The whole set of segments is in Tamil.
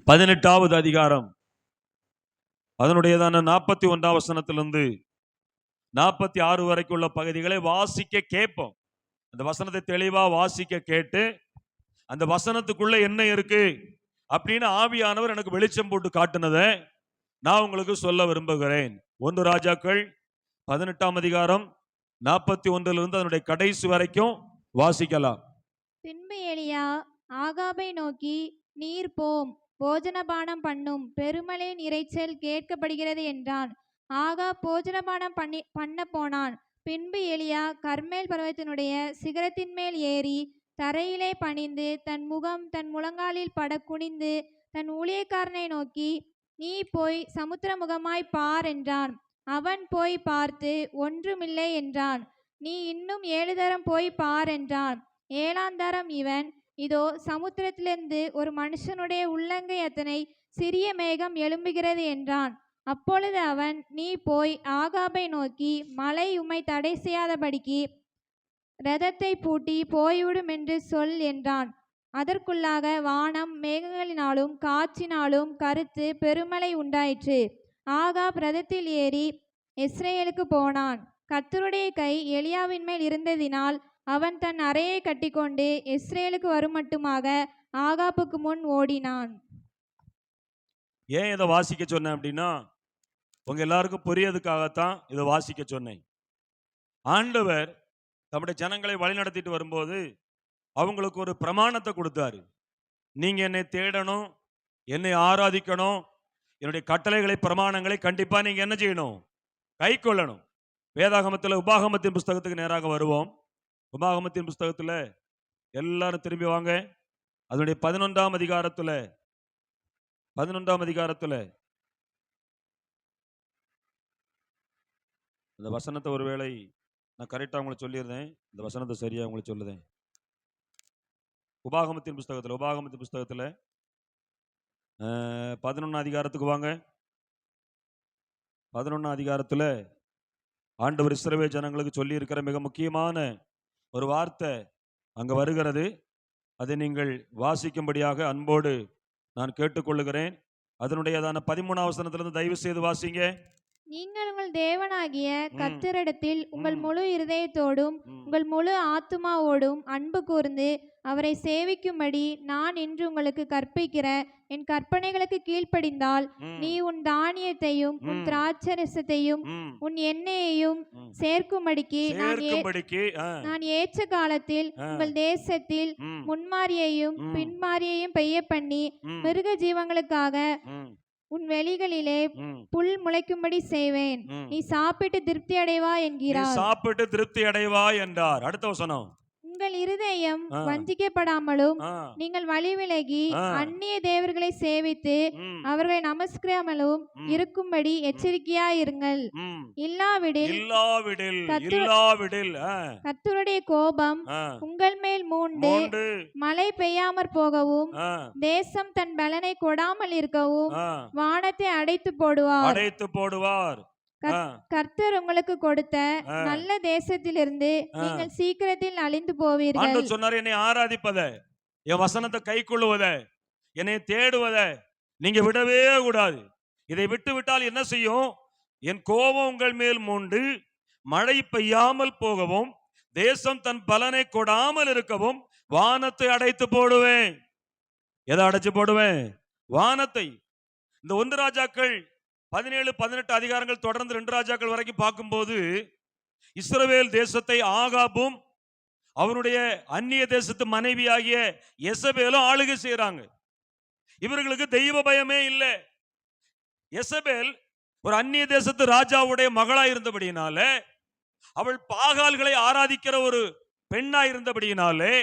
18வது அதிகாரம் அதனுடையதான 41ஆம் வசனத்திலிருந்து 46 வரைக்கும் உள்ள பகுதிகளை வாசிக்க கேட்போம். அந்த வசனத்தை தெளிவா வாசிக்க கேட்டு அந்த வசனத்துக்குள்ள என்ன இருக்கு அப்படின்னு ஆவியானவர் எனக்கு வெளிச்சம் போட்டு காட்டுனதை நான் உங்களுக்கு சொல்ல விரும்புகிறேன். 1 ராஜாக்கள் 18ஆம் அதிகாரம் 41 அதனுடைய கடைசி வரைக்கும் வாசிக்கலாம். பின்பு எலியா ஆகாபை நோக்கி, நீர் போம், போஜனபானம் பண்ணும், பெருமழையின் இரைச்சல் கேட்கப்படுகிறது என்றான். ஆகாப் போஜனபானம் பண்ண போனான். பின்பு எலியா கர்மேல் பர்வதத்தினுடைய சிகரத்தின் மேல் ஏறி தரையிலே பணிந்து தன் முகம் தன் முழங்காலில் பட குனிந்து தன் ஊழியக்காரனை நோக்கி, நீ போய் சமுத்திர முகமாய் பார் என்றான். அவன் போய் பார்த்து ஒன்றுமில்லை என்றான். நீ இன்னும் 7 தரம் போய் பார் என்றான். 7ஆம் தரம் இவன், இதோ சமுத்திரத்திலிருந்து ஒரு மனுஷனுடைய உள்ளங்கை அத்தனை சிறிய மேகம் எழும்புகிறது என்றான். அப்பொழுது அவன், நீ போய் ஆகாபை நோக்கி, மழை உம்மை தடை செய்யாதபடிக்கு இரதத்தை பூட்டி போய்விடும் என்று சொல் என்றான். அதற்குள்ளாக வானம் மேகங்களினாலும் காற்றினாலும் கருத்து பெருமழை உண்டாயிற்று. ஆகாப் இரதத்தில் ஏறி இஸ்ரேலுக்கு போனான். கர்த்தருடைய கை எலியாவின் மேல் இருந்ததினால் அவன் தன் அறையை கட்டிக்கொண்டு இஸ்ரேலுக்கு வருமட்டுமாக ஆகாப்புக்கு முன் ஓடினான். ஏன் இதை வாசிக்க சொன்னேன் அப்படின்னா, உங்க எல்லாருக்கும் புரியதுக்காகத்தான் இதை வாசிக்க சொன்னேன். ஆண்டவர் தம்முடைய ஜனங்களை வழிநடத்திட்டு வரும்போது அவங்களுக்கு ஒரு பிரமாணத்தை கொடுத்தாரு. நீங்க என்னை தேடணும், என்னை ஆராதிக்கணும், என்னுடைய கட்டளைகளை பிரமாணங்களை கண்டிப்பா நீங்க என்ன செய்யணும், கை கொள்ளணும். வேதாகமத்தில் உபாகமத்தின் புஸ்தகத்துக்கு நேராக வருவோம். உபாகமத்தின் புஸ்தகத்தில் எல்லாரும் திரும்பி வாங்க. அதனுடைய 11ஆம் அதிகாரத்தில் இந்த வசனத்தை ஒருவேளை நான் கரெக்டாக உங்களுக்கு சொல்லியிருந்தேன், இந்த வசனத்தை சரியாக உங்களுக்கு சொல்லுதேன். உபாகமத்தின் புஸ்தகத்தில் 11ஆம் அதிகாரத்துக்கு வாங்க. 11ஆம் அதிகாரத்தில் ஆண்டவர் இஸ்ரவேல் ஜனங்களுக்கு சொல்லி இருக்கிற மிக முக்கியமான ஒரு வார்த்தை அங்க வருகிறது. அதை நீங்கள் வாசிக்கும்படியாக அன்போடு நான் கேட்டுக்கொள்ளுகிறேன். அதனுடையதான 13ஆம் வசனத்திலிருந்து தயவு செய்து வாசிங்க. நீங்கள் உங்கள் தேவனாகிய கர்த்தரிடத்தில் உங்கள் முழு இருதயத்தோடும் உங்கள் முழு ஆத்துமாவோடும் அன்பு கூர்ந்து அவரை சேவிக்கும்படி நான் இன்று உங்களுக்கு கற்பிக்கிற என் கற்பனைகளுக்கு கீழ்ப்படிந்தால் நீ உன் தானியத்தையும் உன் திராட்சரசத்தையும் உன் எண்ணெயையும் சேர்க்கும்படிக்கு நான் ஏற்ற காலத்தில் உங்கள் தேசத்தில் முன்மாரியையும் பின்மாரியையும் பெய்ய பண்ணி மிருக ஜீவங்களுக்காக உன் வெளிகளிலே புல் முளைக்கும்படி செய்வேன். நீ சாப்பிட்டு திருப்தி அடைவா என்கிறார். சாப்பிட்டு திருப்தி அடைவா என்றார். அடுத்த வசனம், உங்கள் இருதயம் வஞ்சிக்கப்படாமலும் நீங்கள் வழி விலகி அந்நிய தேவர்களை சேவித்து அவர்களை நமஸ்கரியாமலும் இருக்கும்படி எச்சரிக்கையாயிருங்கள். இல்லாவிடில் கர்த்தருடைய கோபம் உங்கள் மேல் மூண்டு மழை பெய்யாமற் போகவும் தேசம் தன் பலனை கொடாமல் இருக்கவும் வானத்தை அடைத்து போடுவார். கர்த்தர் உங்களுக்கு கொடுத்த நல்ல தேசத்திலிருந்து நீங்கள் சீக்கிரத்தில் அழிந்து போவீர்கள். சொன்னார், என்னை ஆராதிப்பத, என் வசனத்தை கை கொள்ளுவத, என்னை தேடுவத நீங்க விடவே கூடாது. இதை விட்டு விட்டால் என்ன செய்யும்? என் கோபம் உங்கள் மேல் மூண்டு மழை பெய்யாமல் போகவும் தேசம் தன் பலனை கொடாமல் இருக்கவும் வானத்தை அடைத்து போடுவேன். எதை அடைச்சு போடுவேன்? வானத்தை. இந்த 1 ராஜாக்கள் 17, 18 அதிகாரங்கள் தொடர்ந்து 2 ராஜாக்கள் வரைக்கும் பார்க்கும்போது இஸ்ரவேல் தேசத்தை ஆகாபும் அவருடைய அந்நிய தேசத்து மனைவியாகிய எசபேலும் ஆளுகை செய்யறாங்க. இவர்களுக்கு தெய்வ பயமே இல்லை. எசபேல் ஒரு அந்நிய தேசத்து ராஜாவுடைய மகளா இருந்தபடியினால, அவள் பாகால்களை ஆராதிக்கிற ஒரு பெண்ணா இருந்தபடியினாலே,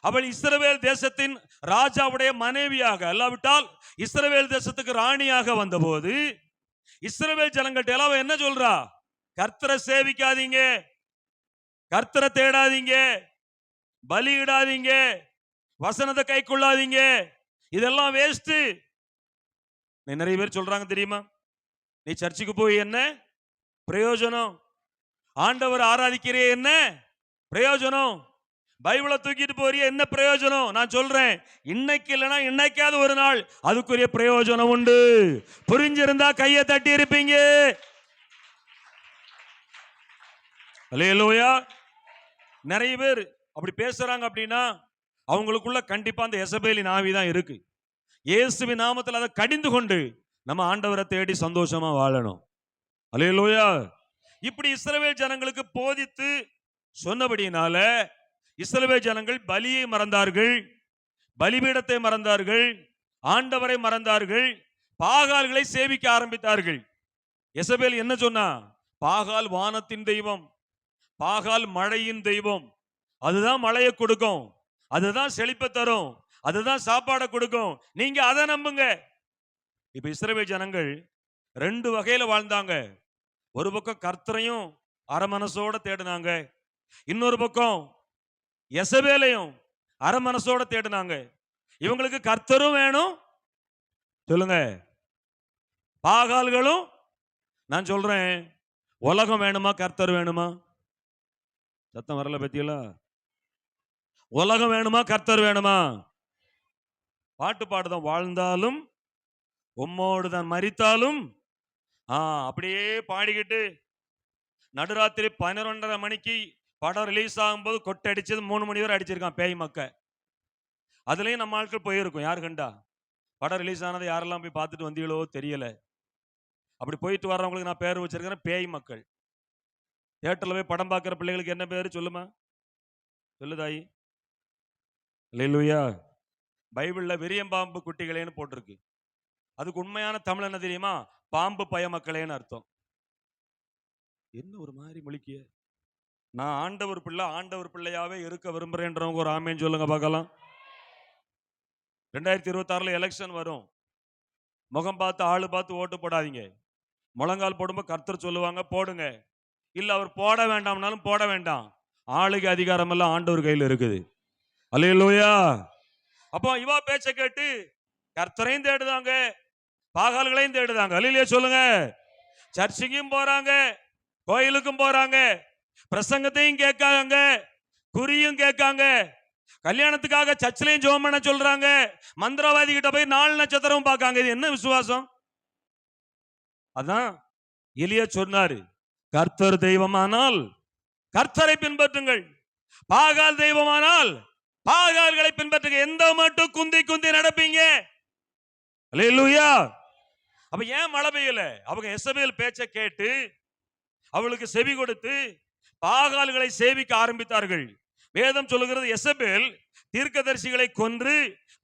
அவள் இஸ்ரவேல் தேசத்தின் ராஜாவுடைய மனைவியாக அல்லாவிட்டால் இஸ்ரவேல் தேசத்துக்கு ராணியாக வந்தபோது இஸ்ரவேல் ஜனங்கள்ட்ட எல்லாம் என்ன சொல்றா? கர்த்தரை சேவிக்காதீங்க, கர்த்தரை தேடாதீங்க, பலியிடாதீங்க, வசனத்தை கை கொள்ளாதீங்க, இதெல்லாம் வேஸ்ட். நிறைய பேர் சொல்றாங்க தெரியுமா? நீ சர்ச்சுக்கு போய் என்ன பிரயோஜனம்? ஆண்டவர் ஆராதிக்கிறே என்ன பிரயோஜனம்? பைபிளை தூக்கிட்டு போறிய என்ன பிரயோஜனம்? நான் சொல்றேன், இன்னைக்கு இல்லைன்னா இன்னைக்காவது ஒரு நாள் அதுக்குரிய பிரயோஜனம் உண்டு. புரிஞ்சிருந்தா கையை தட்டி இருப்பீங்க. அல்லேலூயா. நிறைய பேர் அப்படி பேசுறாங்க அப்படின்னா அவங்களுக்குள்ள கண்டிப்பா அந்த எசபேலின் ஆவிதான் இருக்கு. இயேசுவின் நாமத்தில் அதை கடிந்து கொண்டு நம்ம ஆண்டவரை தேடி சந்தோஷமா வாழணும். அல்லேலூயா. இப்படி இஸ்ரவேல் ஜனங்களுக்கு போதித்து சொன்னபடியினால இஸ்ரவேல் ஜனங்கள் பலியை மறந்தார்கள், பலிபீடத்தை மறந்தார்கள், ஆண்டவரை மறந்தார்கள், பாகால்களை சேவிக்க ஆரம்பித்தார்கள். எசபேல் என்ன சொன்னா? பாகால் வானத்தின் தெய்வம், பாகால் மழையின் தெய்வம், அதுதான் மழையை கொடுக்கும், அதுதான் செழிப்பை தரும், அதுதான் சாப்பாடை கொடுக்கும், நீங்க அதை நம்புங்க. இப்ப இஸ்ரவேல் ஜனங்கள் ரெண்டு வகையில வாழ்ந்தாங்க. ஒரு பக்கம் கர்த்தரையும் அரமனசோட தேடினாங்க, இன்னொரு பக்கம் எசபேலையும் அரமனசோட தேடினாங்க. இவங்களுக்கு கர்த்தரும் வேணும், சொல்லுங்க, பாகால்களும். நான் சொல்றேன், உலகம் வேணுமா கர்த்தர் வேணுமா? சத்தம் வரல பத்தியலா? உலகம் வேணுமா கர்த்தர் வேணுமா? பாட்டு பாடுதான், வாழ்ந்தாலும் உம்மோடு தான் மரித்தாலும். அப்படியே பாடிக்கிட்டு நடுராத்திரி 11:30 மணிக்கு படம் ரிலீஸ் ஆகும்போது கொட்டை அடிச்சது 3 மணி வரை அடிச்சிருக்கான் பேய் மக்க. அதுலயும் நம்ம ஆட்கள் போயிருக்கும். யாரு கண்டா? படம் ரிலீஸ் ஆனது யாரெல்லாம் போய் பார்த்துட்டு வந்தீங்களோ தெரியல. அப்படி போயிட்டு வர்றவங்களுக்கு நான் பேர் வச்சிருக்கிறேன், பேய் மக்கள். தியேட்டர்ல போய் படம் பார்க்கிற பிள்ளைகளுக்கு என்ன பேரு சொல்லுமா? சொல்லுதாயி. அல்லேலூயா. பைபிள்ல விரியம்பாம்பு குட்டிகளேன்னு போட்டிருக்கு. அதுக்கு உண்மையான தமிழ் என்ன தெரியுமா? பாம்பு பய மக்களேன்னு அர்த்தம். என்ன ஒரு மாதிரி மொழிக்கிய? நான் ஆண்டவர் பிள்ளை, ஆண்டவர் பிள்ளையாவே இருக்க விரும்புறேன்றவங்க ஒரு ஆமேன்னு சொல்லுங்க பார்க்கலாம். 2026 எலெக்ஷன் வரும். முகம் பார்த்து ஆளு பார்த்து ஓட்டு போடாதீங்க. முழங்கால் போடும்போது கர்த்தர் சொல்லுவாங்க போடுங்க. இல்ல அவர் போட வேண்டாம்னாலும் போட வேண்டாம். ஆளுக்கு அதிகாரம் எல்லாம் ஆண்டவர் கையில் இருக்குது. அல்லேலூயா. அப்போ இவா பேச்ச கேட்டு கர்த்தரையும் தேடுதாங்க, பாகால்களையும் தேடுதாங்க. அல்லேலூயா சொல்லுங்க. சர்ச்சுக்கும் போறாங்க, கோயிலுக்கும் போறாங்க, பிரசங்கத்தையும் கேட்காங்க, குறியும் கேட்காங்க, கல்யாணத்துக்காக சர்ச்சிலையும் ஜெபம் பண்ண சொல்றாங்க, மந்திரவாதி கிட்ட போய் 4 நட்சத்திரம் பார்க்காங்க. இது என்ன விசுவாசம்? அதான் எலியா சொன்னாரு, கர்த்தர் தெய்வமானால் கர்த்தரை பின்பற்றுங்கள், பாகால் தெய்வமானால் பாகால்களை பின்பற்றுங்க. எந்த மட்டும் குந்தி குந்தி நடப்பீங்க? அல்லேலூயா. அப்ப ஏன் மழை பெய்யல? அவங்க எசபேல் பேச்ச கேட்டு அவளுக்கு செவி கொடுத்து பாகால்களை சேவிக்க ஆரம்பித்தார்கள். வேதம் சொல்லுகிறது, எசபேல் தீர்க்கதரிசிகளை கொன்று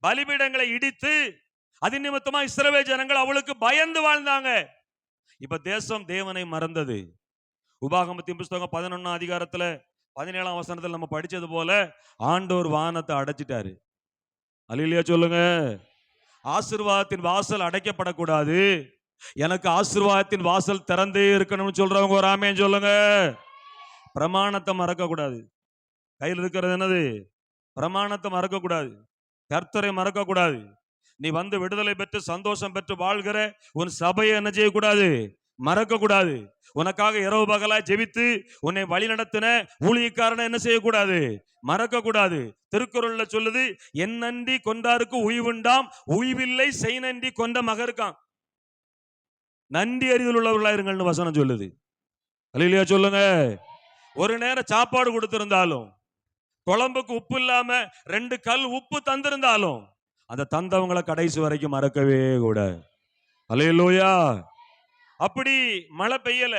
பலிபீடங்களை இடித்து அது நிமித்தமா இஸ்ரவேல் ஜனங்கள் அவளுக்கு பயந்து வாழ்ந்தாங்க. இப்ப தேசம் தேவனை மறந்தது. உபாகமத்தின் புஸ்தகம் 11 அதிகாரத்துல 17 வசனத்துல நம்ம படிச்சது போல ஆண்டவர் வானத்தை அடைச்சிட்டாரு. அல்லேலூயா சொல்லுங்க. ஆசீர்வாதத்தின் வாசல் அடைக்கப்படக்கூடாது, எனக்கு ஆசீர்வாதத்தின் வாசல் திறந்தே இருக்கணும்னு சொல்றவங்க ஒரு ஆமென் சொல்லுங்க. பிரமாணத்தை மறக்க கூடாது. கையில் இருக்கிறது என்னது? பிரமாணத்தை மறக்க கூடாது, கர்த்தரை மறக்க கூடாது. நீ வந்து விடுதலை பெற்று சந்தோஷம் பெற்று வாழ்கிற உன் சபையை என்ன செய்யக்கூடாது? மறக்க கூடாது. உனக்காக இரவு பகலா ஜெபித்து உன்னை வழி நடத்தின ஊழியக்காரனை என்ன செய்யக்கூடாது? மறக்க கூடாது. திருக்குறள்ல சொல்லுது, என் நன்றி கொண்டாருக்கு உய்வுண்டாம், உய்வில்லை செய் நன்றி கொண்ட மகருக்கான். நன்றி அறிதல் உள்ளவர்களா இருங்கள்னு வசனம் சொல்லுது. அல்லேலூயா சொல்லுங்க. ஒரு நேரம் சாப்பாடு கொடுத்திருந்தாலும், குழம்புக்கு உப்பு இல்லாம 2 கல் உப்பு தந்திருந்தாலும் அந்த தந்தவங்களை கடைசி வரைக்கும் மறக்கவே கூட. அல்லேலூயா. அப்படி மழை பெய்யல.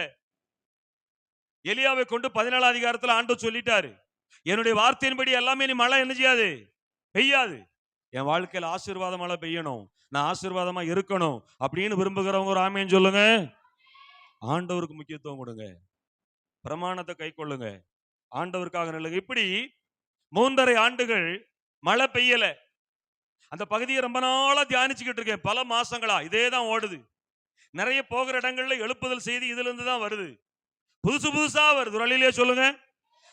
எலியாவை கொண்டு 17 அதிகாரத்துல ஆண்டவர் சொல்லிட்டாரு, என்னுடைய வார்த்தையின்படி எல்லாமே நீ மழை என்ன செய்யாது? பெய்யாது. என் வாழ்க்கையில் ஆசீர்வாத மழை பெய்யணும், நான் ஆசீர்வாதமா இருக்கணும் அப்படின்னு விரும்புகிறவங்க ஒரு ஆமென் சொல்லுங்க. ஆண்டவருக்கு முக்கியத்துவம் கொடுங்க, பிரமாணத்தை கை கொள்ளுங்க, ஆண்டவருக்காக நில்லுங்க. இப்படி 3.5 ஆண்டுகள் மழை பெய்யல. அந்த பகுதியை ரொம்ப நாளா தியானிச்சுக்கிட்டு இருக்கேன், பல மாசங்களா இதே தான் ஓடுது. நிறைய போகிற இடங்கள்ல எழுப்புதல் செய்தி இதுல இருந்து தான் வருது, புதுசு புதுசா வருது. அல்லேலூயா சொல்லுங்க.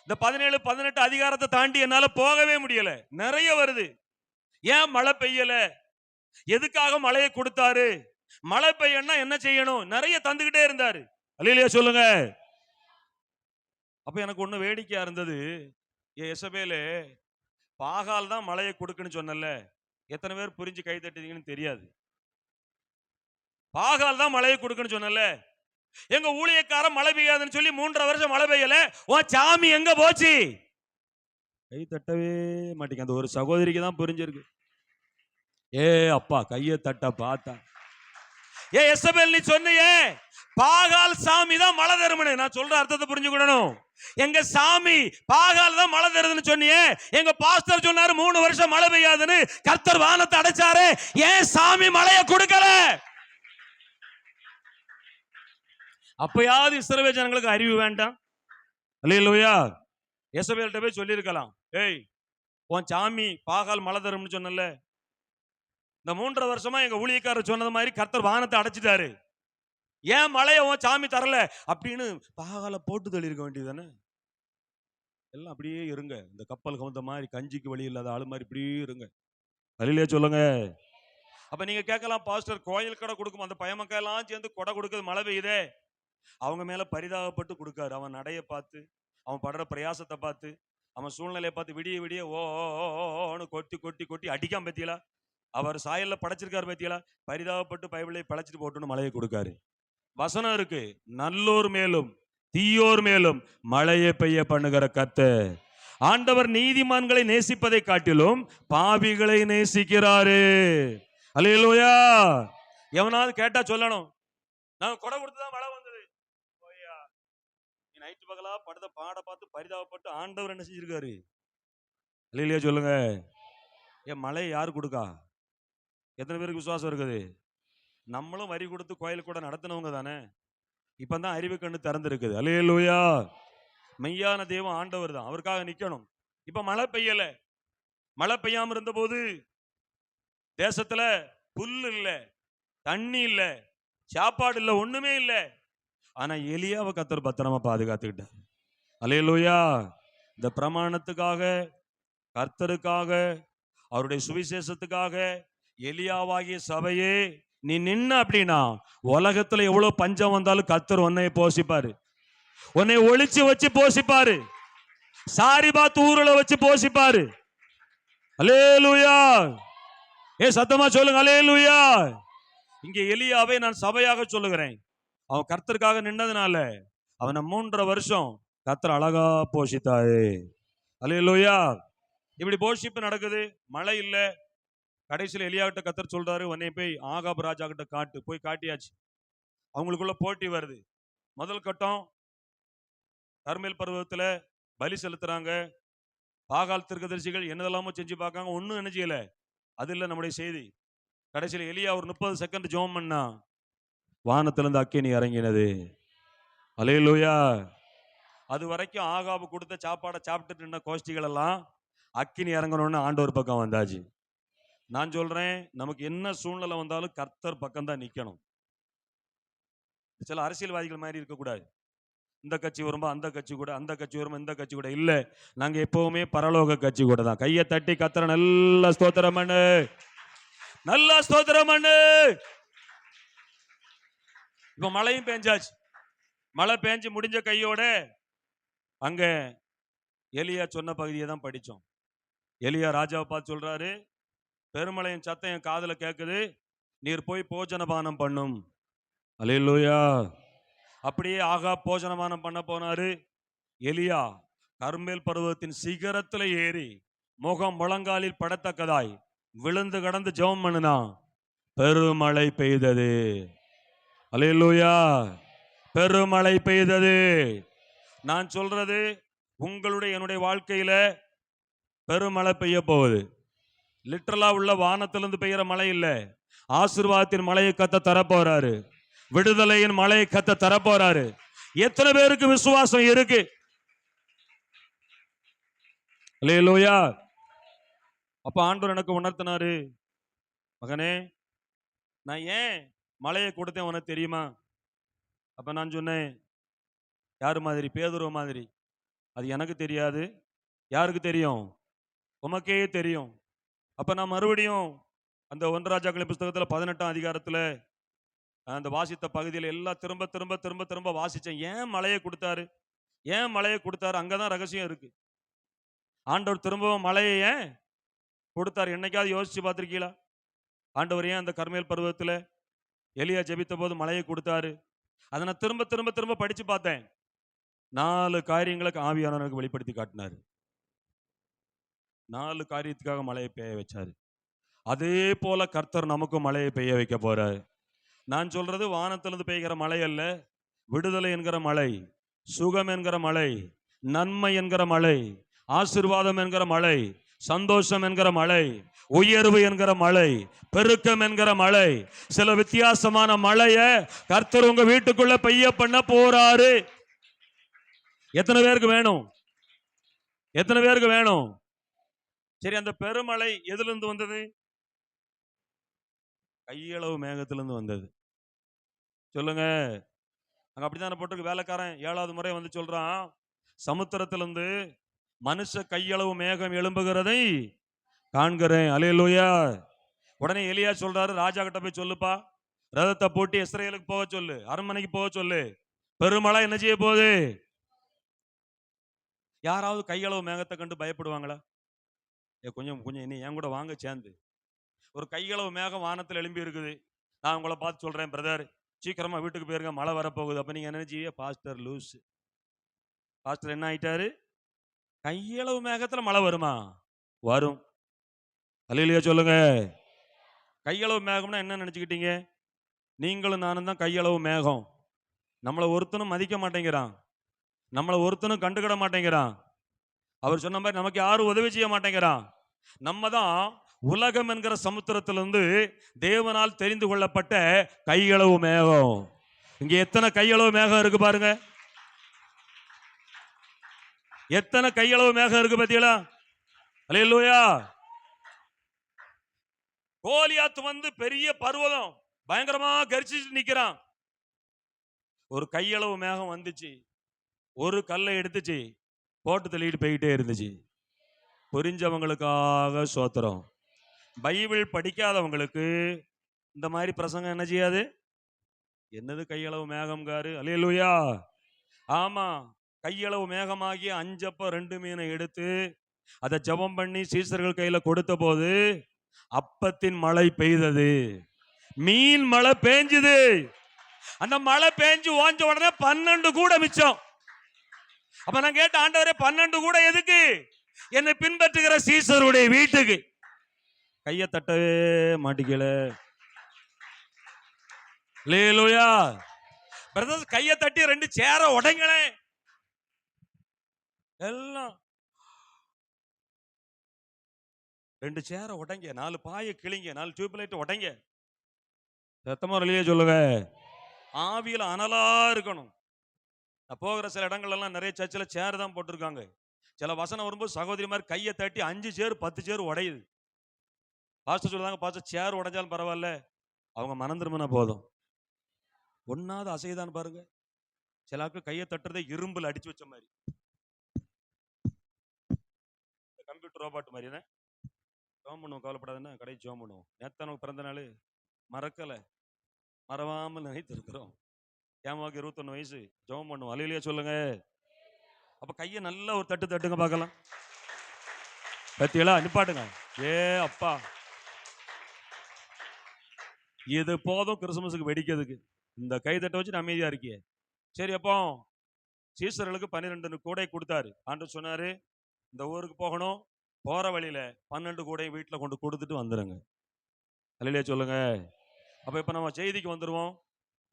இந்த 17, 18 அதிகாரத்தை தாண்டி என்னால போகவே முடியல, நிறைய வருது. ஏன் மழை பெய்யல? எதுக்காக மழையை கொடுத்தாரு? மழை பெய்யணும்னா என்ன செய்யணும்? நிறைய தந்துகிட்டே இருந்தாரு. அல்லேலூயா சொல்லுங்க. அப்ப எனக்கு ஒண்ணு வேடிக்கையா இருந்தது, எசபேலு பாகால் தான் மழையை கொடுக்குன்னு சொன்னல, எத்தனை பேர் புரிஞ்சு கை தட்டுதீங்கன்னு தெரியாது. பாகால் தான் மழையை கொடுக்குன்னு சொன்னல, எங்க ஊழியக்காரன் மழை பெய்யாதுன்னு சொல்லி 3.5 வருஷம் மழை பெய்யல, உன் சாமி எங்க போச்சு? கை தட்டவே மாட்டேங்க. அந்த ஒரு சகோதரிக்கு தான் புரிஞ்சிருக்கு. ஏ அப்பா கையை தட்ட பார்த்தா, ஏ எசபேல் நீ சொன்னியே பாகால் சாமி தான் மழை தருமனு, நான் சொல்ற அர்த்தத்தை புரிஞ்சுக்கணும். எங்க சாமி பாகால் தான் மழை தருதுன்னு சொன்னியே, எங்க பாஸ்டர் சொன்னாரு 3 வருஷம் மழை பெய்யாதுன்னு, கர்த்தர் வானத்தை அடைச்சாரு, ஏன் சாமி மழையை கொடுக்கல? அப்பயாவது இஸ்ரவேல் ஜனங்களுக்கு அறிவு வேண்டாம்? அல்லேலூயா. எசபேல்கிட்ட போய் சொல்லியிருக்கலாம், ஏய் உன் சாமி பாகால் மழை தரும்னு சொன்னல, இந்த 3.5 வருஷமா எங்க ஊழியக்காரர் சொன்னது மாதிரி கர்த்தர் வானத்தை அடைச்சிட்டாரு, ஏன் மழையை உன் சாமி தரல அப்படின்னு பாகால போட்டு தள்ளி இருக்க வேண்டியதானே. எல்லாம் அப்படியே இருங்க, இந்த கப்பல் கவுந்த மாதிரி கஞ்சிக்கு வழி இல்லாத ஆளு மாதிரி இப்படியே இருங்க. அல்லேலூயா சொல்லுங்க. அப்ப நீங்க கேட்கலாம், பாஸ்டர் கோயில் கடை கொடுக்கும் அந்த பயமக்காய் எல்லாம் சேர்ந்து கொடை கொடுக்குது, மழை பெய்யுதே. அவங்க மேல பரிதாபப்பட்டு கொடுக்காரு. அவன் நடைய பார்த்து, அவன் படுற பிரயாசத்தை பார்த்து, அவன் சூழ்நிலையை பார்த்து விடிய விடிய ஓன்னு கொட்டி கொட்டி கொட்டி அடிக்காம பத்தியலா, அவர் சாயல்ல படைச்சிருக்காரு பத்தியலா, பரிதாபப்பட்டு பைபிளை படைச்சிட்டு போட்டுன்னு மழையை கொடுக்காரு. வசனம் இருக்கு, நல்லோர் மேலும் தீயோர் மேலும் மழையை பெய்ய பண்ணுகிற கர்த்தர். ஆண்டவர் நீதிமான்களை நேசிப்பதை காட்டிலும் பாவிகளை நேசிக்கிறாரு. அல்லேலூயா. எவனாவது கேட்டா சொல்லணும், நான் கொடை கொடுத்துதான் மழை வந்தது. நைட்டு பகலா படுத்த பாட பார்த்து பரிதாபப்பட்டு ஆண்டவர் என்ன செஞ்சிருக்காரு? அல்லேலூயா சொல்லுங்க. ஏன் மழையை யாரு கொடுக்கா? எத்தனை பேருக்கு விசுவாசம் இருக்குது? நம்மளும் வரி கொடுத்து கோயில் கூட நடத்தினவங்க தானே. இப்பதான் அறிவு கண்ணு திறந்திருக்குது. அல்லேலூயா. மெய்யான தெய்வம் ஆண்டவர் தான், அவருக்காக நிக்கணும். இப்ப மழை பெய்யல, மழை பெய்யாம இருந்த போது தேசத்துல புல் இல்ல, தண்ணி இல்ல, சாப்பாடு இல்ல, ஒண்ணுமே இல்ல. ஆனா எலியாவை கர்த்தர் பத்திரமா பாதுகாத்துக்கிட்டார். அல்லேலூயா. இந்த பிரமாணத்துக்காக, கர்த்தருக்காக, அவருடைய சுவிசேஷத்துக்காக எலியாவாகிய சபையே நீ நின்ன அப்படின்னா, உலகத்துல எவ்வளவு பஞ்சம் வந்தாலும் கர்த்தர் உன்னை போஷிப்பாரு, உன்னை ஒளிச்சு வச்சு போஷிப்பாரு, சாரிபாத் ஊருல வச்சு போஷிப்பாரு. அல்லேலூயா. ஏ சத்தமா சொல்லுங்க அல்லேலூயா. இங்க எலியாவை நான் சபையாக சொல்லுகிறேன். அவன் கர்த்தருக்காக நின்னதுனால அவனை 3.5 வருஷம் கர்த்தர் அழகா போஷித்தாரு. அல்லேலூயா. இப்படி போஷிப்பு நடக்குது, மழை இல்ல. கடைசியில் எலியாவிட்ட கர்த்தர் சொல்றாரு, உன்னை போய் ஆகாப் ராஜா கிட்ட காட்டு. போய் காட்டியாச்சு. அவங்களுக்குள்ள போட்டி வருது. முதல் கட்டம், கர்மேல் பர்வதத்துல பலி செலுத்துறாங்க. பாகால் தீர்க்கதரிசிகள் என்னதெல்லாமோ செஞ்சு பார்க்காங்க, ஒன்னும் என்ன செய்யல. அது இல்ல நம்முடைய செய்தி. கடைசியில் எலியா ஒரு 30 செகண்ட் ஜெபம் பண்ணா, வானத்திலிருந்து அக்கினி இறங்கினது. அல்லேலூயா. அது வரைக்கும் ஆகாபு கொடுத்த சாப்பாடை சாப்பிட்டுட்டு இருந்த கோஷ்டிகள் எல்லாம் அக்கினி இறங்கணும்னு ஆண்டவர் பக்கம் வந்தாச்சு. நான் சொல்றேன், நமக்கு என்ன சூழ்நிலை வந்தாலும் கர்த்தர் பக்கம் தான் நிக்கணும். சில அரசியல்வாதிகள் மாதிரி இருக்கக்கூடாது. இந்த கட்சி வரும்போ அந்த கட்சி கூட, அந்த கட்சி வரும்போ இந்த கட்சி கூட இல்ல. நாங்க எப்பவுமே பரலோக கட்சி கூட தான். கையை தட்டி கர்த்தரை நல்ல ஸ்தோத்திரம் பண்ணு, நல்ல ஸ்தோத்திரம் பண்ணு. இப்ப மழையும் பெஞ்சாச்சு. மழை பெஞ்சு முடிஞ்ச கையோட அங்க எலியா சொன்ன பகுதியை தான் படிச்சோம். எலியா ராஜாவை பார்த்து சொல்றாரு, பெருமழையின் சத்தம் என் காதுல கேட்குது, நீர் போய் போஜனபானம் பண்ணும். அல்லேலூயா. அப்படியே ஆகாப் போஜனபானம் பண்ண போனாரு. எலியா கர்மேல் பர்வதத்தின் சிகரத்துல ஏறி முகம் முழங்காலில் படத்தக்கதாய் விழுந்து கடந்து ஜெபம் பண்ணுனா, பெருமழை பெய்தது. அல்லேலூயா. பெருமழை பெய்தது. நான் சொல்றது, உங்களுடைய என்னுடைய வாழ்க்கையில பெருமழை பெய்ய போகுது. லிட்டரலா உள்ள வானத்திலிருந்து பெய்யற மழை இல்ல, ஆசீர்வாதத்தின் மழையை கத்த தரப்போறாரு, விடுதலையின் மழையை கத்த தரப்போறாரு. எத்தனை பேருக்கு விசுவாசம் இருக்கு? அல்லேலூயா. அப்ப ஆண்டவர் எனக்கு உணர்த்தினாரு, மகனே நான் ஏன் மழையை கொடுத்தேன் உனக்கு தெரியுமா? அப்ப நான் சொன்னேன், யாரு மாதிரி? பேதுரு மாதிரி. அது எனக்கு தெரியாது, யாருக்கு தெரியும்? உமக்கே தெரியும். அப்ப நான் மறுபடியும் அந்த 1 ராஜாக்களின் புஸ்தகத்துல 18ஆம் அதிகாரத்துல அந்த வாசித்த பகுதியில் எல்லாம் திரும்ப திரும்ப திரும்ப திரும்ப வாசிச்சேன். ஏன் மழையை கொடுத்தாரு, ஏன் மழையை கொடுத்தாரு? அங்கதான் ரகசியம் இருக்கு. ஆண்டவர் திரும்பவும் மழையை ஏன் கொடுத்தார்? என்னைக்காவது யோசிச்சு பார்த்திருக்கீங்களா? ஆண்டவர் ஏன் அந்த கர்மேல் பருவத்தில் எலியா ஜெபித்த போது மழையை கொடுத்தாரு? அதை நான் திரும்ப திரும்ப திரும்ப படிச்சு பார்த்தேன். 4 காரியங்களுக்கு ஆவியானவருக்கு வெளிப்படுத்தி காட்டினார். 4 காரியத்துக்காக மழையை பெய்ய வச்சாரு. அதே போல கர்த்தர் நமக்கும் மழையை பெய்ய வைக்க போறாரு. நான் சொல்றது வானத்திலிருந்து பெய்கிற மழை அல்ல, விடுதலை என்கிற மழை, சுகம் என்கிற மழை, நன்மை என்கிற மழை, ஆசீர்வாதம் என்கிற மழை, சந்தோஷம் என்கிற மழை, உயர்வு என்கிற மழை, பெருக்கம் என்கிற மழை, சில வித்தியாசமான மழைய கர்த்தர் உங்க வீட்டுக்குள்ள பெய்ய பண்ண போறாரு. எத்தனை பேருக்கு வேணும்? எத்தனை பேருக்கு வேணும்? சரி, அந்த பெருமழை எதுல இருந்து வந்தது? கையளவு மேகத்திலிருந்து வந்தது. சொல்லுங்க. அங்க அப்படித்தானே போட்டிருக்கு. வேலைக்காரன் 7வது முறை வந்து சொல்றான், சமுத்திரத்திலிருந்து மனுஷ கையளவு மேகம் எழும்புகிறதை காண்கிறேன். அல்லேலூயா. உடனே எலியா சொல்றாரு, ராஜா கிட்ட போய் சொல்லுப்பா, ரதத்தை போட்டு இஸ்ரேலுக்கு போக சொல்லு, அரண்மனைக்கு போக சொல்லு, பெருமழை என்ன செய்ய போகுது? யாராவது கையளவு மேகத்தை கண்டு பயப்படுவாங்களா? கொஞ்சம் கொஞ்சம் இனி என் கூட வாங்க சேர்ந்து. ஒரு கையளவு மேகம் வானத்தில் எழும்பி இருக்குது. நான் உங்களை பார்த்து சொல்றேன், பிரதர் சீக்கிரமா வீட்டுக்கு போயிருங்க, மழை வரப்போகுது. அப்ப நீங்க நினைச்சீங்க, பாஸ்டர் லூஸ். பாஸ்டர் என்ன ஆயிட்டாரு? கையளவு மேகத்துல மழை வருமா? வரும். அல்லேலூயா சொல்லுங்க. கையளவு மேகம்னா என்ன நினைச்சுக்கிட்டீங்க? நீங்களும் நானும் தான் கையளவு மேகம். நம்மளை ஒருத்தனும் மதிக்க மாட்டேங்கிறான், நம்மளை ஒருத்தனும் கண்டுக்கிட மாட்டேங்கிறான். அவர் சொன்ன மாதிரி நமக்கு யாரும் உதவி செய்ய மாட்டேங்கிறான். நம்ம தான் உலகம் என்கிற சமுத்திரத்திலிருந்து தேவனால் தெரிந்து கொள்ளப்பட்ட கையளவு மேகம். இங்க எத்தனை கையளவு மேகம் இருக்கு பாருங்க. எத்தனை கையளவு மேகம் இருக்கு பாத்தீங்களா? அல்லேலூயா. கோலியாத் வந்து பெரிய பர்வதம் பயங்கரமா கர்ஜிச்சு நிக்கிறான். ஒரு கையளவு மேகம் வந்துச்சு, ஒரு கல்லை எடுத்துச்சு, போட்டு தள்ளிட்டு போயிட்டே இருந்துச்சு. புரிஞ்சவங்களுக்காக சோத்திரம். பைபிள் படிக்காதவங்களுக்கு இந்த மாதிரி பிரசங்கம் என்ன செய்யாது? என்னது கையளவு மேகம்காரு? அல்லேலூயா. ஆமா, கையளவு மேகமாகிய 5 அப்பம் 2 மீனை எடுத்து அதை ஜெபம் பண்ணி சீசர்கள் கையில கொடுத்த போது அப்பத்தின் மழை பெய்தது, மீன் மழை பெஞ்சுது. அந்த மழை பெஞ்சு ஓஞ்ச உடனே 12 கூட மிச்சம். அப்ப நான் கேட்ட, ஆண்டவரே 12 கூட எதுக்கு? என்னை பின்பற்றுகிற சீசருடைய வீட்டுக்கு. கையை தட்டவே மாட்டிக்கல. அல்லேலூயா. பிரதர்ஸ், கையை தட்டி 2 சேர உடைங்களே. எல்லாம் 2 சேர உடைங்க, 4 பாயை கிழிங்க, 4 டியூப்லைட் உடைங்க. சத்தமா வெளியே சொல்லுங்க. ஆவியில அனலா இருக்கணும். நான் போகிற சில இடங்கள் எல்லாம் நிறைய சர்ச்சில் சேர் தான் போட்டிருக்காங்க. சில வசனம் வரும்போது சகோதரி மாதிரி கையை தட்டி 5 சேர் 10 சேர் உடையுது. பாஸ்டர் சொல்றாங்க, பாஸ்டர் சேர் உடைஞ்சாலும் பரவாயில்ல, அவங்க மனம் திரும்பினா போதும். ஒன்னாவது அசைதான் பாருங்க. சில ஆட்கள் கையை தட்டுறதே இரும்புல அடிச்சு வச்ச மாதிரி, கம்ப்யூட்டர் ரோபாட் மாதிரி. என்ன ஜோம் பண்ணுவோம், கவலைப்படாதுன்னா கடை ஜோம் பண்ணுவோம். நேத்தான் பிறந்த நாள் மறக்கல, மறவாமல் நினைத்து இருக்கிறோம். ஏமாவுக்கு 21 வயசு, ஜோம் பண்ணுவோம். அல்லேலூயா சொல்லுங்க. அப்ப கையை நல்லா ஒரு தட்டு தட்டுங்க பார்க்கலாம். பத்தியலா நிப்பாட்டுங்க. ஏ அப்பா, இது போதும் கிறிஸ்துமஸுக்கு வெடிக்கிறதுக்கு. இந்த கை தட்ட வச்சு அமைதியா இருக்கியே. சரி, அப்போ சீசர்களுக்கு 12 கூடை கொடுத்தாரு. ஆண்டவர் சொன்னாரு, இந்த ஊருக்கு போகணும், போற வழியில 12 கூடை வீட்டில் கொண்டு கொடுத்துட்டு வந்துருங்க. அல்லேலூயா சொல்லுங்க. அப்ப இப்ப நம்ம செய்திக்கு வந்துருவோம்.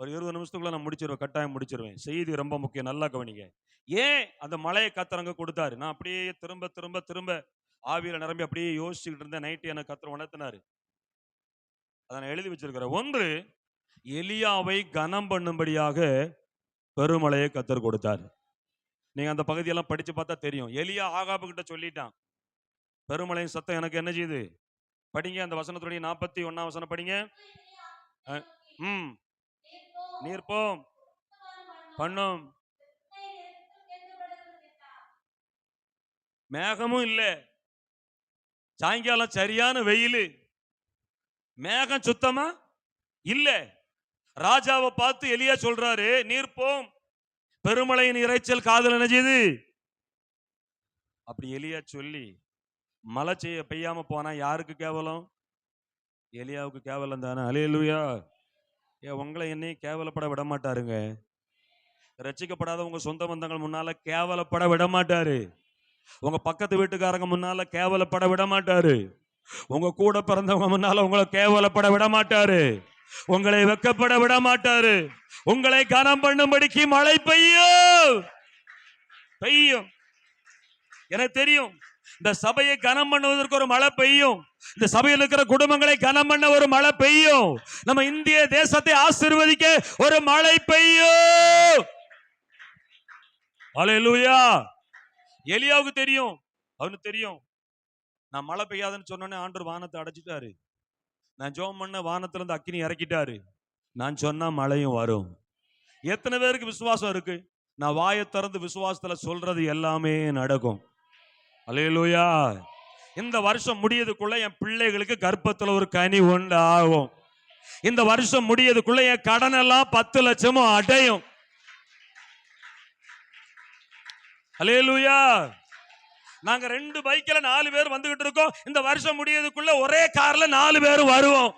ஒரு 20 நிமிஷத்துக்குள்ள நான் முடிச்சிருவேன், கட்டாயம் முடிச்சிருவேன். செய்தி ரொம்ப முக்கியம், நல்லா கவனிங்க. ஏன் அந்த மலையை கத்தரங்க கொடுத்தாரு? நான் அப்படியே திரும்ப திரும்ப திரும்ப ஆவியில நிரம்பி அப்படியே யோசிச்சுக்கிட்டு இருந்தேன். நைட்டு எனக்கு கத்தர் உணர்த்தினாரு. அதை நான் எழுதி வச்சிருக்கிறேன். ஒன்று, எலியாவை கனம் பண்ணும்படியாக பெருமழையை கத்தர் கொடுத்தார். நீங்க அந்த பகுதியெல்லாம் படிச்சு பார்த்தா தெரியும். எலியா ஆகாபு கிட்ட சொல்லிட்டான், பெருமழையின் சத்தம் எனக்கு என்ன செய்யுது? படிங்க அந்த வசனத்துடைய 41ஆம் வசனம் படிங்க. நீர் போம் பண்ணும், மேகமும் இல்ல, சாயங்காலம் சரியான வெயில், மேகம் சுத்தமா இல்ல. ராஜாவை பார்த்து எலியா சொல்றாரு, நீர் போம், பெருமழையின் இறைச்சல் காதல் என்ன செய்யுது? அப்படி எலியா சொல்லி மழை பெய்யாம போனா யாருக்கு கேவலம்? எலியாவுக்கு கேவலம் தானே. அல்லேலூயா. உங்களை என்னையும் கேவலப்பட விட மாட்டாருங்க. ரட்சிக்கப்படாத உங்க சொந்த பந்தங்கள் முன்னால கேவலப்பட விட மாட்டாரு. உங்க பக்கத்து வீட்டுக்காரங்க முன்னால கேவலப்பட விட மாட்டாரு. உங்க கூட பிறந்தவங்க முன்னால உங்களை கேவலப்பட விட மாட்டாரு. உங்களை வெக்கப்பட விட மாட்டாரு. உங்களை கனம் பண்ணும்படிக்கு மழை பெய்யும். பெய்யும். எனக்கு தெரியும், இந்த சபையை கனம் பண்ணுவதற்கு ஒரு மழை பெய்யும். இந்த சபையில் இருக்கிற குடும்பங்களை கனம் பண்ண ஒரு மழை பெய்யும். நம்ம இந்திய தேசத்தை ஆசீர்வதிக்க ஒரு மழை பெய்யும். அல்லேலூயா. எலியாவுக்கு தெரியும், அவனுக்கு தெரியும், நான் மழை பெய்யாதுன்னு சொன்னோன்னே ஆண்டவர் வானத்தை அடைச்சிட்டாரு. நான் ஜெபம் பண்ண வானத்துல இருந்து அக்கினி இறக்கிட்டாரு. நான் சொன்னா மழையும் வரும். எத்தனை பேருக்கு விசுவாசம் இருக்கு? நான் வாயை திறந்து விசுவாசத்துல சொல்றது எல்லாமே நடக்கும். அல்லேலூயா. இந்த வருஷம் முடியதுக்குள்ள என் பிள்ளைகளுக்கு கர்ப்பத்துல ஒரு கனி உண்டாகும். இந்த வருஷம் முடியதுக்குள்ள என் கடன் எல்லாம் 10 லட்சமும் அடையும். அல்லேலூயா. நாங்க 2 பைக்ல 4 பேர் வந்துகிட்டு இருக்கோம். இந்த வருஷம் முடியதுக்குள்ள ஒரே கார்ல 4 பேர் வருவோம்.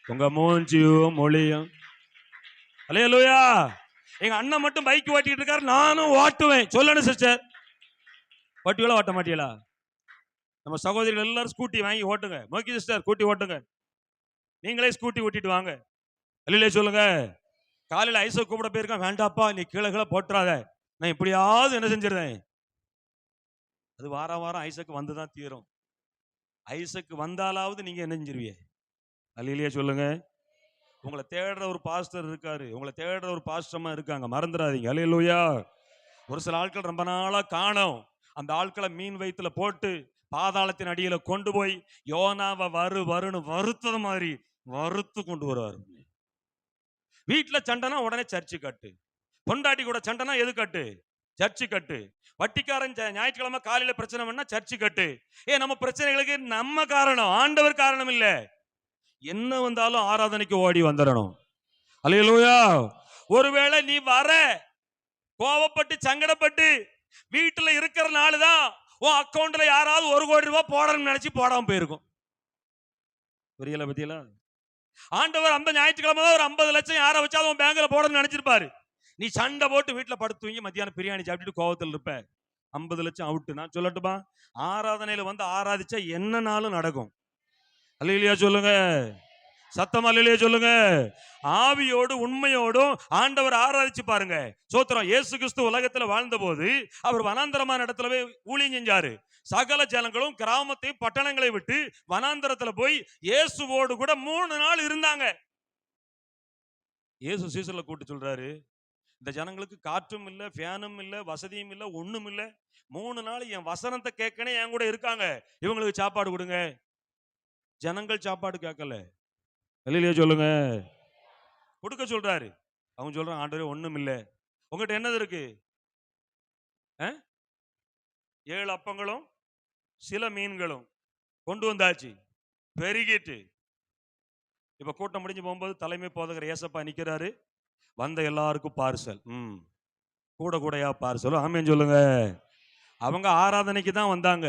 உங்க மூஞ்சியும் மொழியும். அல்லேலூயா. எங்க அண்ணன் மட்டும் பைக் ஓட்டிட்டு இருக்காரு, நானும் ஓட்டுவேன். சொல்லணும் சிஸ்டர், ஓட்டுவீங்களா ஓட்ட மாட்டீங்களா? நம்ம சகோதரிகள் எல்லாரும் ஸ்கூட்டி வாங்கி ஓட்டுங்க. மோக்கி சிஸ்டர் ஸ்கூட்டி ஓட்டுங்க. நீங்களே ஸ்கூட்டி ஓட்டிட்டு வாங்க. அல்லேலூயா சொல்லுங்க. காலையில ஐசை கூப்பிட போயிருக்கேன். வேண்டாப்பா, நீ கீழே கீழே போட்டுறாத, நான் இப்படியாவது என்ன செஞ்சிருந்தேன். அது வாரம் வாரம் ஐசக்கு வந்துதான் தீரும். ஐசக்கு வந்தாலாவது நீங்க என்ன செஞ்சிருவீங்க? அல்லேலூயா சொல்லுங்க. உங்களை தேடுற ஒரு பாஸ்டர் இருக்காரு, உங்களை தேடுற ஒரு பாஸ்டர்மா இருக்காங்க, மறந்துடாதீங்க. அல்லேலூயா. ஒரு சில ஆட்கள் ரொம்ப நாளா காணோம். அந்த ஆட்களை மீன் வயிற்றுல போட்டு பாதாளத்தின் அடியில கொண்டு போய் யோனாவை வருன்னு வறுத்தது மாதிரி வறுத்து கொண்டு வருவார். வீட்டுல சண்டைனா உடனே சர்ச்சு கட்டு. பொண்டாட்டி கூட சண்டைனா எது கட்டு? சர்ச்சு கட்டு. வட்டிக்காரன் ஞாயிற்றுக்கிழமை காலையில பிரச்சனை பண்ணா சர்ச்சு கட்டு. நம்ம பிரச்சனைகளுக்கு நம்ம காரணம், ஆண்டவர் காரணம் இல்ல. என்ன வந்தாலும் ஆராதனைக்கு ஓடி வந்துடணும். அல்லேலூயா. ஒருவேளை நீ வர கோவப்பட்டு சங்கடப்பட்டு வீட்டுல இருக்கிற நாளுதான் உன் அக்கௌண்ட்ல யாராவது 1 கோடி ரூபாய் போடணும்னு நினைச்சு போடாம போயிருக்கும். புரியல பத்தியல? ஆண்டவர் அந்த ஞாயிற்றுக்கிழமை தான் ஒரு 50 லட்சம் யாரை வச்சாலும் உன் பேங்க்ல போடணும்னு நினைச்சிருப்பாரு. நீ சண்டை போட்டு வீட்டுல படுத்துவீங்க, மத்தியானம் பிரியாணி சாப்பிட்டுட்டு கோவத்தில் இருப்ப. 50 லட்சம் அவுட்டு. நான் சொல்லட்டுமா, ஆராதனையில வந்து ஆராதிச்சா என்ன நாளும் நடக்கும். அல்லேலூயா சொல்லுங்க. சத்தம் அல்லேலூயா சொல்லுங்க. ஆவியோடு உண்மையோடும் ஆண்டவர் ஆராதிச்சு பாருங்க. சோத்திரம். இயேசு கிறிஸ்து உலகத்துல வாழ்ந்த போது அவர் வனாந்தரமான இடத்துல போய் ஊழியம் செஞ்சாரு. சகல ஜனங்களும் கிராமத்தையும் பட்டணங்களை விட்டு வனாந்தரத்துல போய் இயேசுவோடு கூட 3 நாள் இருந்தாங்க. இயேசு சீசர்ல கூப்பிட்டு சொல்றாரு, இந்த ஜனங்களுக்கு காற்றும் இல்ல, ஃபேனும் இல்ல, வசதியும் இல்ல, ஒண்ணும் இல்ல. 3 நாள் என் வசனத்தை கேட்கனே என் கூட இருக்காங்க, இவங்களுக்கு சாப்பாடு கொடுங்க. ஜனங்கள் சாப்பாடு கேட்கல. அல்லேலூயா சொல்லுங்க. கொடுக்க சொல்றாரு. அவங்க சொல்றாங்க, ஆண்டவரே ஒண்ணும் இல்ல. உங்ககிட்ட என்னது இருக்கு? 7 அப்பங்களும் சில மீன்களும் கொண்டு வந்தாச்சு, பெருகிட்டு. இப்ப கூட்டம் முடிஞ்சு போகும்போது தலைமை போதகர் ஏசப்பா நிக்கிறாரு. வந்த எல்லாருக்கும் பார்சல். கூட கூடையா பார்சல். ஆமென் சொல்லுங்க. அவங்க ஆராதனைக்கு தான் வந்தாங்க,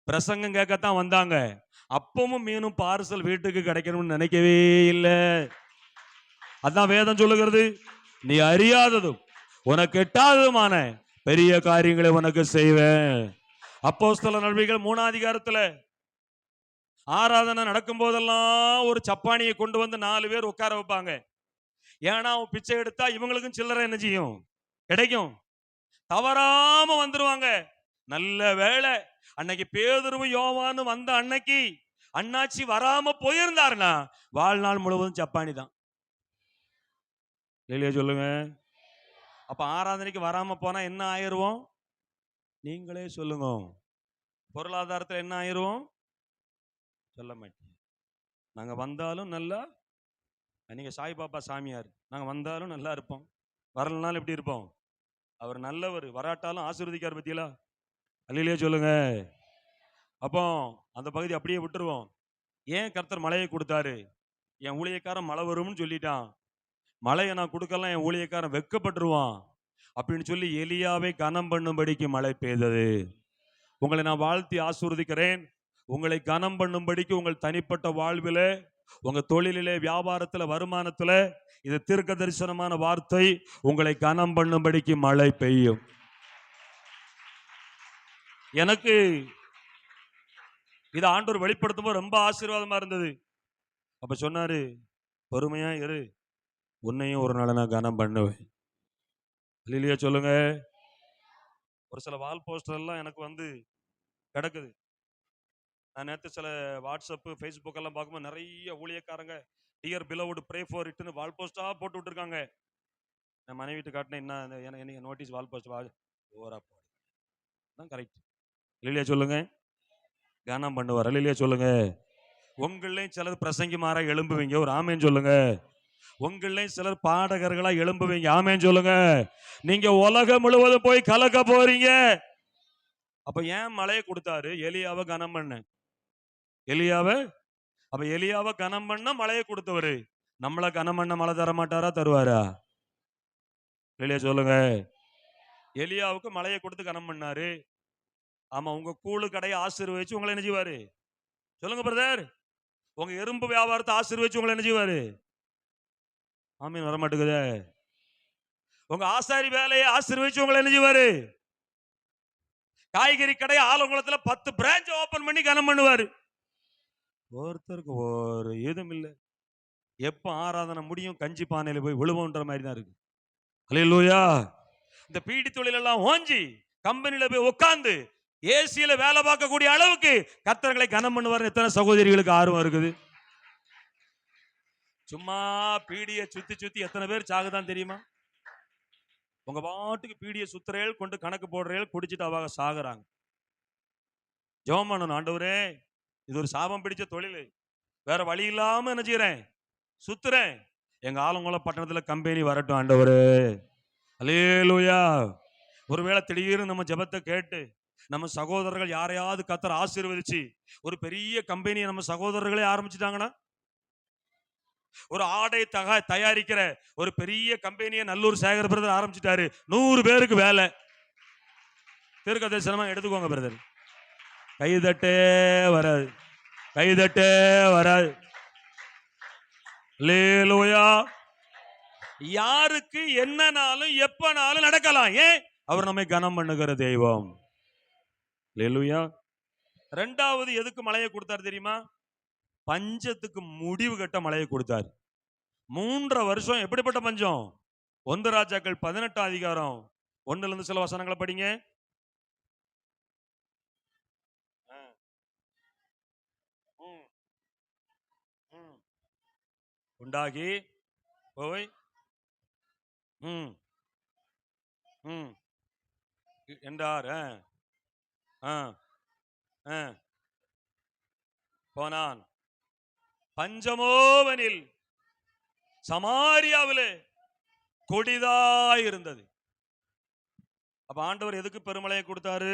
பிரசங்கம் கேட்கத்தான் வந்தாங்க. அப்பவும் மீனும் பார்சல் வீட்டுக்கு கிடைக்கணும்னு நினைக்கவே இல்லை. அதான் வேதம் சொல்லுகிறது, நீ அறியாததும் உனக்கு எட்டாததுமான பெரிய காரியங்களை உனக்கு செய்வேன். அப்போஸ்தலர் நடவடிக்கைகள் 3ஆம் அதிகாரத்துல ஆராதனை நடக்கும் போதெல்லாம் ஒரு சப்பானியை கொண்டு வந்து 4 பேர் உட்கார வைப்பாங்க. ஏன்னா அவன் பிச்சை எடுத்தா இவங்களுக்கும் சில்லறை என்ன செய்யும்? கிடைக்கும். தவறாம வந்துருவாங்க. நல்ல வேளை அன்னைக்கு பேதுருவும் யோவானும் வந்த அன்னைக்கு அண்ணாச்சி வராம போயிருந்தாருன்னா வாழ்நாள் முழுவதும் சப்பானி தான். இல்லையா சொல்லுங்க. அப்ப ஆராதனைக்கு வராம போனா என்ன ஆயிருவோம்? நீங்களே சொல்லுங்க. பொருளாதாரத்தில் என்ன ஆயிருவோம்? சொல்ல மாட்டீங்க. நாங்க வந்தாலும் நல்லா, நீங்க சாய்பாபா சாமியார், நாங்க வந்தாலும் நல்லா இருப்போம், வரலனாலும் எப்படி இருப்போம்? அவர் நல்லவர், வராட்டாலும் ஆசீர்வதிக்கார். பத்தியலா? அல்லேலூயா சொல்லுங்க. அப்போ அந்த பகுதி அப்படியே விட்டுருவோம். ஏன் கர்த்தர் மழையை கொடுத்தாரு? என் ஊழியக்காரன் மழை வரும்னு சொல்லிட்டான். மழையை நான் கொடுக்கலாம், என் ஊழியக்காரன் வெட்கப்பட்டுருவான் அப்படின்னு சொல்லி எலியாவை கனம் பண்ணும்படிக்கு மழை பெய்தது. உங்களை நான் வாழ்த்தி ஆசீர்வதிக்கிறேன். உங்களை கனம் பண்ணும்படிக்கு உங்கள் தனிப்பட்ட வாழ்விலே, உங்க தொழிலிலே, வியாபாரத்துல, வருமானத்துல இது தீர்க்க தரிசனமான வார்த்தை. உங்களை கனம் பண்ணும்படிக்கு மழை பெய்யும். எனக்கு இது ஆண்டவர் வெளிப்படுத்தும் போது ரொம்ப ஆசீர்வாதமா இருந்தது. அப்ப சொன்னாரு, பொறுமையா இரு, உன்னையும் ஒரு நாள் நான் கனம் பண்ணுவேன். இல்லையா சொல்லுங்க. ஒரு சில வால் போஸ்டர் எல்லாம் எனக்கு வந்து கிடக்குது. நான் நேற்று சில வாட்ஸ்அப், ஃபேஸ்புக் எல்லாம் பார்க்கும்போது நிறைய ஊழியக்காரங்க டியர் பிலவுட் ப்ரே ஃபார் இட்னு வால் போஸ்டா போட்டு விட்டுருக்காங்க. நான் மனைவிட்டு காட்டினேன், என்ன நோட்டீஸ் வால் போஸ்ட் ஓரா போடு தான் கரெக்ட். இல்லையா சொல்லுங்க. கனம் பண்ணுவார். இல்லையா சொல்லுங்க. உங்களையும் சிலர் பிரசங்கிமாரா எழும்புவீங்க. ஒரு ஆமேன் சொல்லுங்க. உங்களையும் சிலர் பாடகர்களா எழும்புவீங்க. ஆமேன் சொல்லுங்க. நீங்க உலகம் முழுவதும் போய் கலக்க போறீங்க. அப்ப ஏன் மழையை கொடுத்தாரு? எலியாவை கனம் பண்ண. எலியாவை அப்ப எலியாவை கனம் பண்ண மழையை கொடுத்தவரு நம்மள கனம் பண்ண மழை தர மாட்டாரா? தருவாரா? இல்லையா சொல்லுங்க. எலியாவுக்கு மழையை கொடுத்து கனம் பண்ணாரு. ஆமா, உங்க கூழு கடையை ஆசீர்வதிச்சு உங்களை என்ன செய்வாரு? சொல்லுங்க பிரதர். உங்க எறும்பு வியாபாரத்தை ஆசீர்வதிச்சு உங்களை என்ன செய்வாரு? ஆமீன் வர மாட்டேங்குதே. உங்க ஆசாரி வேலையை ஆசீர்வதிச்சு உங்களை என்ன செய்வாரு? காய்கறி கடை ஆலங்குளத்துல 10 பிரான்ச் ஓபன் பண்ணி கனம் பண்ணுவாரு. ஒருத்தருக்கு ஒரு ஏதும் இல்லை. எப்ப ஆராதனை முடியும் கஞ்சி பானையில போய் விழுவோன்ற மாதிரி தான் இருக்கு. அல்லேலூயா. இந்த பீடி தொழில் எல்லாம் ஓஞ்சி கம்பெனில போய் உட்கார்ந்து ஏசியில வேலை பார்க்கக்கூடிய அளவுக்கு கர்த்தர்களை கனம் பண்ணுவார். எத்தனை சகோதரிகளுக்கு ஆர்வம் இருக்குது? சும்மா பீடியை சுத்தி சுத்தி எத்தனை பேர் சாகுதான் தெரியுமா? உங்க பாட்டுக்கு பீடியை சுத்துறேல் கொண்டு கணக்கு போடுறேல் குடிச்சிட்டு அவங்க சாகுறாங்க. ஜெபம் பண்ணணும். ஆண்டவரே, இது ஒரு சாபம் பிடிச்ச தொழில், வேற வழி இல்லாம என்ன செய்யறேன்? சுத்துறேன். எங்க ஆலங்குளம் பட்டணத்துல கம்பெனி வரட்டும் ஆண்டவரே. அல்லேலூயா. ஒருவேளை திடீர்னு நம்ம ஜெபத்தை கேட்டு நம்ம சகோதரர்கள் யாரையாவது கர்த்தர் ஆசீர்வதிச்சு ஒரு பெரிய கம்பெனியை நம்ம சகோதரர்களே ஆரம்பிச்சுட்டாங்கன்னா, ஒரு ஆடை தயாரிக்கிற ஒரு பெரிய கம்பெனியை நல்லூர் சேகர் பிரதர் ஆரம்பிச்சுட்டாரு. 100 பேருக்கு வேலை. தீர்க்க தரிசனமா எடுத்துக்கோங்க பிரதர். கைதட்டே வராது, கைதட்டே வராது. அல்லேலூயா. யாருக்கு என்னனாலும் எப்பனாலும் நடக்கலாம். ஏன்? அவர் நம்மை கனம் பண்ணுகிற தெய்வம். அல்லேலூயா. ரெண்டாவது எதுக்கு மழையை கொடுத்தார் தெரியுமா? பஞ்சத்துக்கு முடிவு கட்ட மழையை கொடுத்தார். 3 வருஷம். எப்படிப்பட்ட பஞ்சம்? 1 ராஜாக்கள் 18 அதிகாரம் 1ல இருந்து சில வசனங்களை படிங்க. உண்டாகி போய் என்றார். போனான். பஞ்சமோவனில் சமாரியாவிலே கொடிதாய் இருந்தது. அப்ப ஆண்டவர் எதுக்கு பெருமழையை கொடுத்தாரு?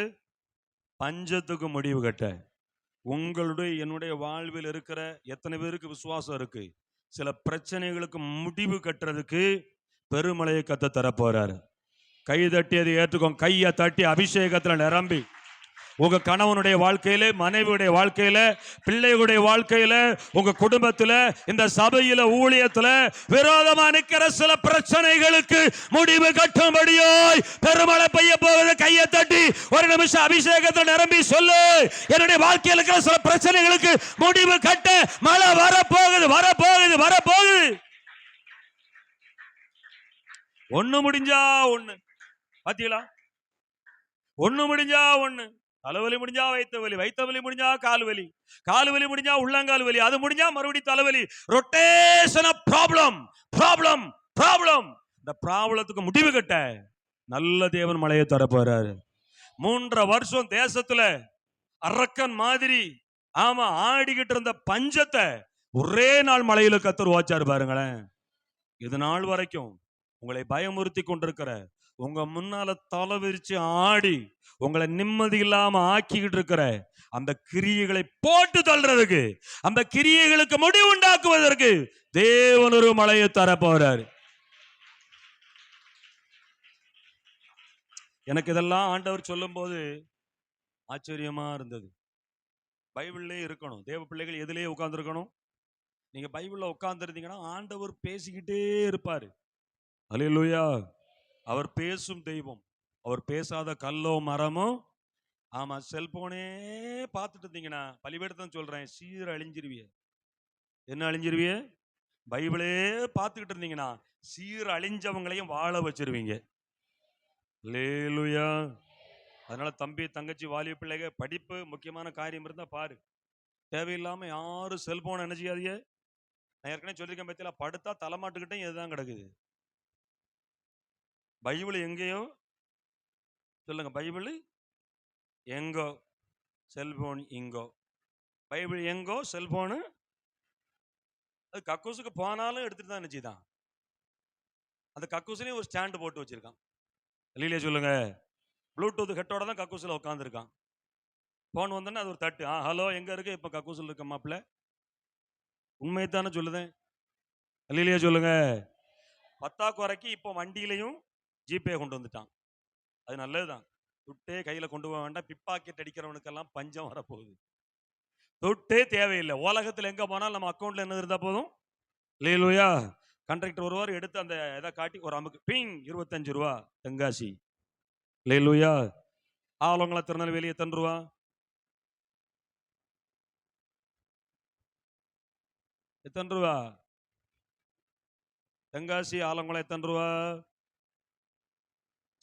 பஞ்சத்துக்கு முடிவு கட்ட. உங்களுடைய என்னுடைய வாழ்வில் இருக்கிற எத்தனை பேருக்கு விசுவாசம் இருக்கு? சில பிரச்சனைகளுக்கு முடிவு கட்டுறதுக்கு பெருமழையை கத்த தர போறாரு. கை தட்டி அதை ஏற்றுக்கோங்க. கையை தட்டி அபிஷேகத்துல நிரம்பி உங்க கணவனுடைய வாழ்க்கையில, மனைவியுடைய வாழ்க்கையில, பிள்ளைகளுடைய வாழ்க்கையில, உங்க குடும்பத்துல, இந்த சபையில, ஊழியத்துல விரோதமா நிற்கிற சில பிரச்சனைகளுக்கு முடிவு கட்டும்படியாய் பெருமழை பெய்ய போகுது. கையை தட்டி ஒரு நிமிஷம் அபிஷேகத்தில் நிரம்பி சொல்லு, என்னுடைய வாழ்க்கையில் இருக்கிற சில பிரச்சனைகளுக்கு முடிவு கட்ட மழை வரப்போகுது, வரப்போகுது, வரப்போகுது. ஒண்ணு முடிஞ்சா ஒண்ணு. பாத்தீங்களா? ஒண்ணு முடிஞ்சா ஒண்ணு. தலைவலி முடிஞ்சா வைத்த வலி, வைத்த வலி முடிஞ்சா கால் வலி, கால் வலி முடிஞ்சா உள்ளங்கால் வலி, அது முடிஞ்சா மறுபடியும் தலைவலி. Rotation of problem, problem, problem. இந்த ப்ராப்ளத்துக்கு முடிவு கட்ட நல்ல தேவன் மழையை தர போறாரு. 3 வருஷம் தேசத்துல அரக்கன் மாதிரி ஆமா ஆடிக்கிட்டு இருந்த பஞ்சத்தை ஒரே நாள் மழையில கர்த்தர் வாச்சாரு பாருங்களேன். இது நாள் வரைக்கும் உங்களை பயமுறுத்தி கொண்டிருக்கிற, உங்க முன்னால தலை விரிச்சு ஆடி உங்களை நிம்மதி இல்லாம ஆக்கிக்கிட்டு இருக்கிற அந்த கிரியைகளை போட்டு தள்ளுறதுக்கு, அந்த கிரியைகளுக்கு முடிவு உண்டாக்குவதற்கு தேவன் ஒரு மழையை தர போறாரு. எனக்கு இதெல்லாம் ஆண்டவர் சொல்லும் போது ஆச்சரியமா இருந்தது. பைபிள்லயே இருக்கணும். தேவ பிள்ளைகள் எதிலேயே உட்கார்ந்திருக்கணும்? நீங்க பைபிள்ல உட்கார்ந்திருந்தீங்கன்னா ஆண்டவர் பேசிக்கிட்டே இருப்பாரு. அல்லேலூயா. அவர் பேசும் தெய்வம். அவர் பேசாத கல்லோ மரமோ. ஆமா, செல்போனே பார்த்துட்டு இருந்தீங்கன்னா பலிபீடத்தை சொல்றேன், சீரழிஞ்சிருவிய. என்ன அழிஞ்சிருவிய? பைபிளே பார்த்துக்கிட்டு இருந்தீங்கன்னா சீரழிஞ்சவங்களையும் வாழ வச்சிருவீங்க. அல்லேலூயா. அதனால தம்பி, தங்கச்சி, வாலிப பிள்ளைங்க, படிப்பு முக்கியமான காரியம் இருந்தா பாரு. தேவையில்லாம யாரும் செல்போன் என்ன செய்யாதீங்க. நான் ஏற்கனவே சொல்லியிருக்கேன் பத்தியில, படுத்தா தலைமாட்டுக்கிட்டே இதுதான் கிடக்குது. பைபிள் எங்கேயோ சொல்லுங்க. பைபிள் எங்கோ, செல்போன் இங்கோ. பைபிள் எங்கோ, செல்போனு அது கக்கூசுக்கு போனாலும் எடுத்துட்டு தான் நினைச்சுதான். அந்த கக்கூசுலயும் ஒரு ஸ்டாண்ட் போட்டு வச்சிருக்கான். வெளியிலே சொல்லுங்க. ப்ளூடூத் ஹெட்டோட தான் கக்கூசுல உட்காந்துருக்கான். போன் வந்தோன்னா அது ஒரு தட்டு. ஹலோ, எங்க இருக்கு? இப்ப கக்கூசுல இருக்க மாப்பிள்ள. உண்மையை தானே சொல்லுதேன். வெளியிலேயே சொல்லுங்க. பத்தாக்குறைக்கு இப்போ வண்டியிலையும் ஜிபே கொண்டு வந்துட்டான். அது நல்லதுதான். துட்டே கையில கொண்டு போக வேண்டாம். பிப்பாக்கெட் அடிக்கிறவனுக்கெல்லாம் பஞ்சம் வரப்போகுது. துட்டே தேவையில்லை. உலகத்தில் எங்க போனாலும் நம்ம அக்கௌண்ட்ல என்ன இருந்தா போதும். அல்லேலூயா. கண்டக்டர் ஒருவர் எடுத்து அந்த இதை காட்டி ஒரு அமுக்கு, பிங், 25 ரூபா தென்காசி. அல்லேலூயா. ஆலங்குளம் திருநெல்வேலி எத்தனை ரூபா? எத்தனை ரூபா? தென்காசி ஆலங்குளம் எத்தனை ரூபா?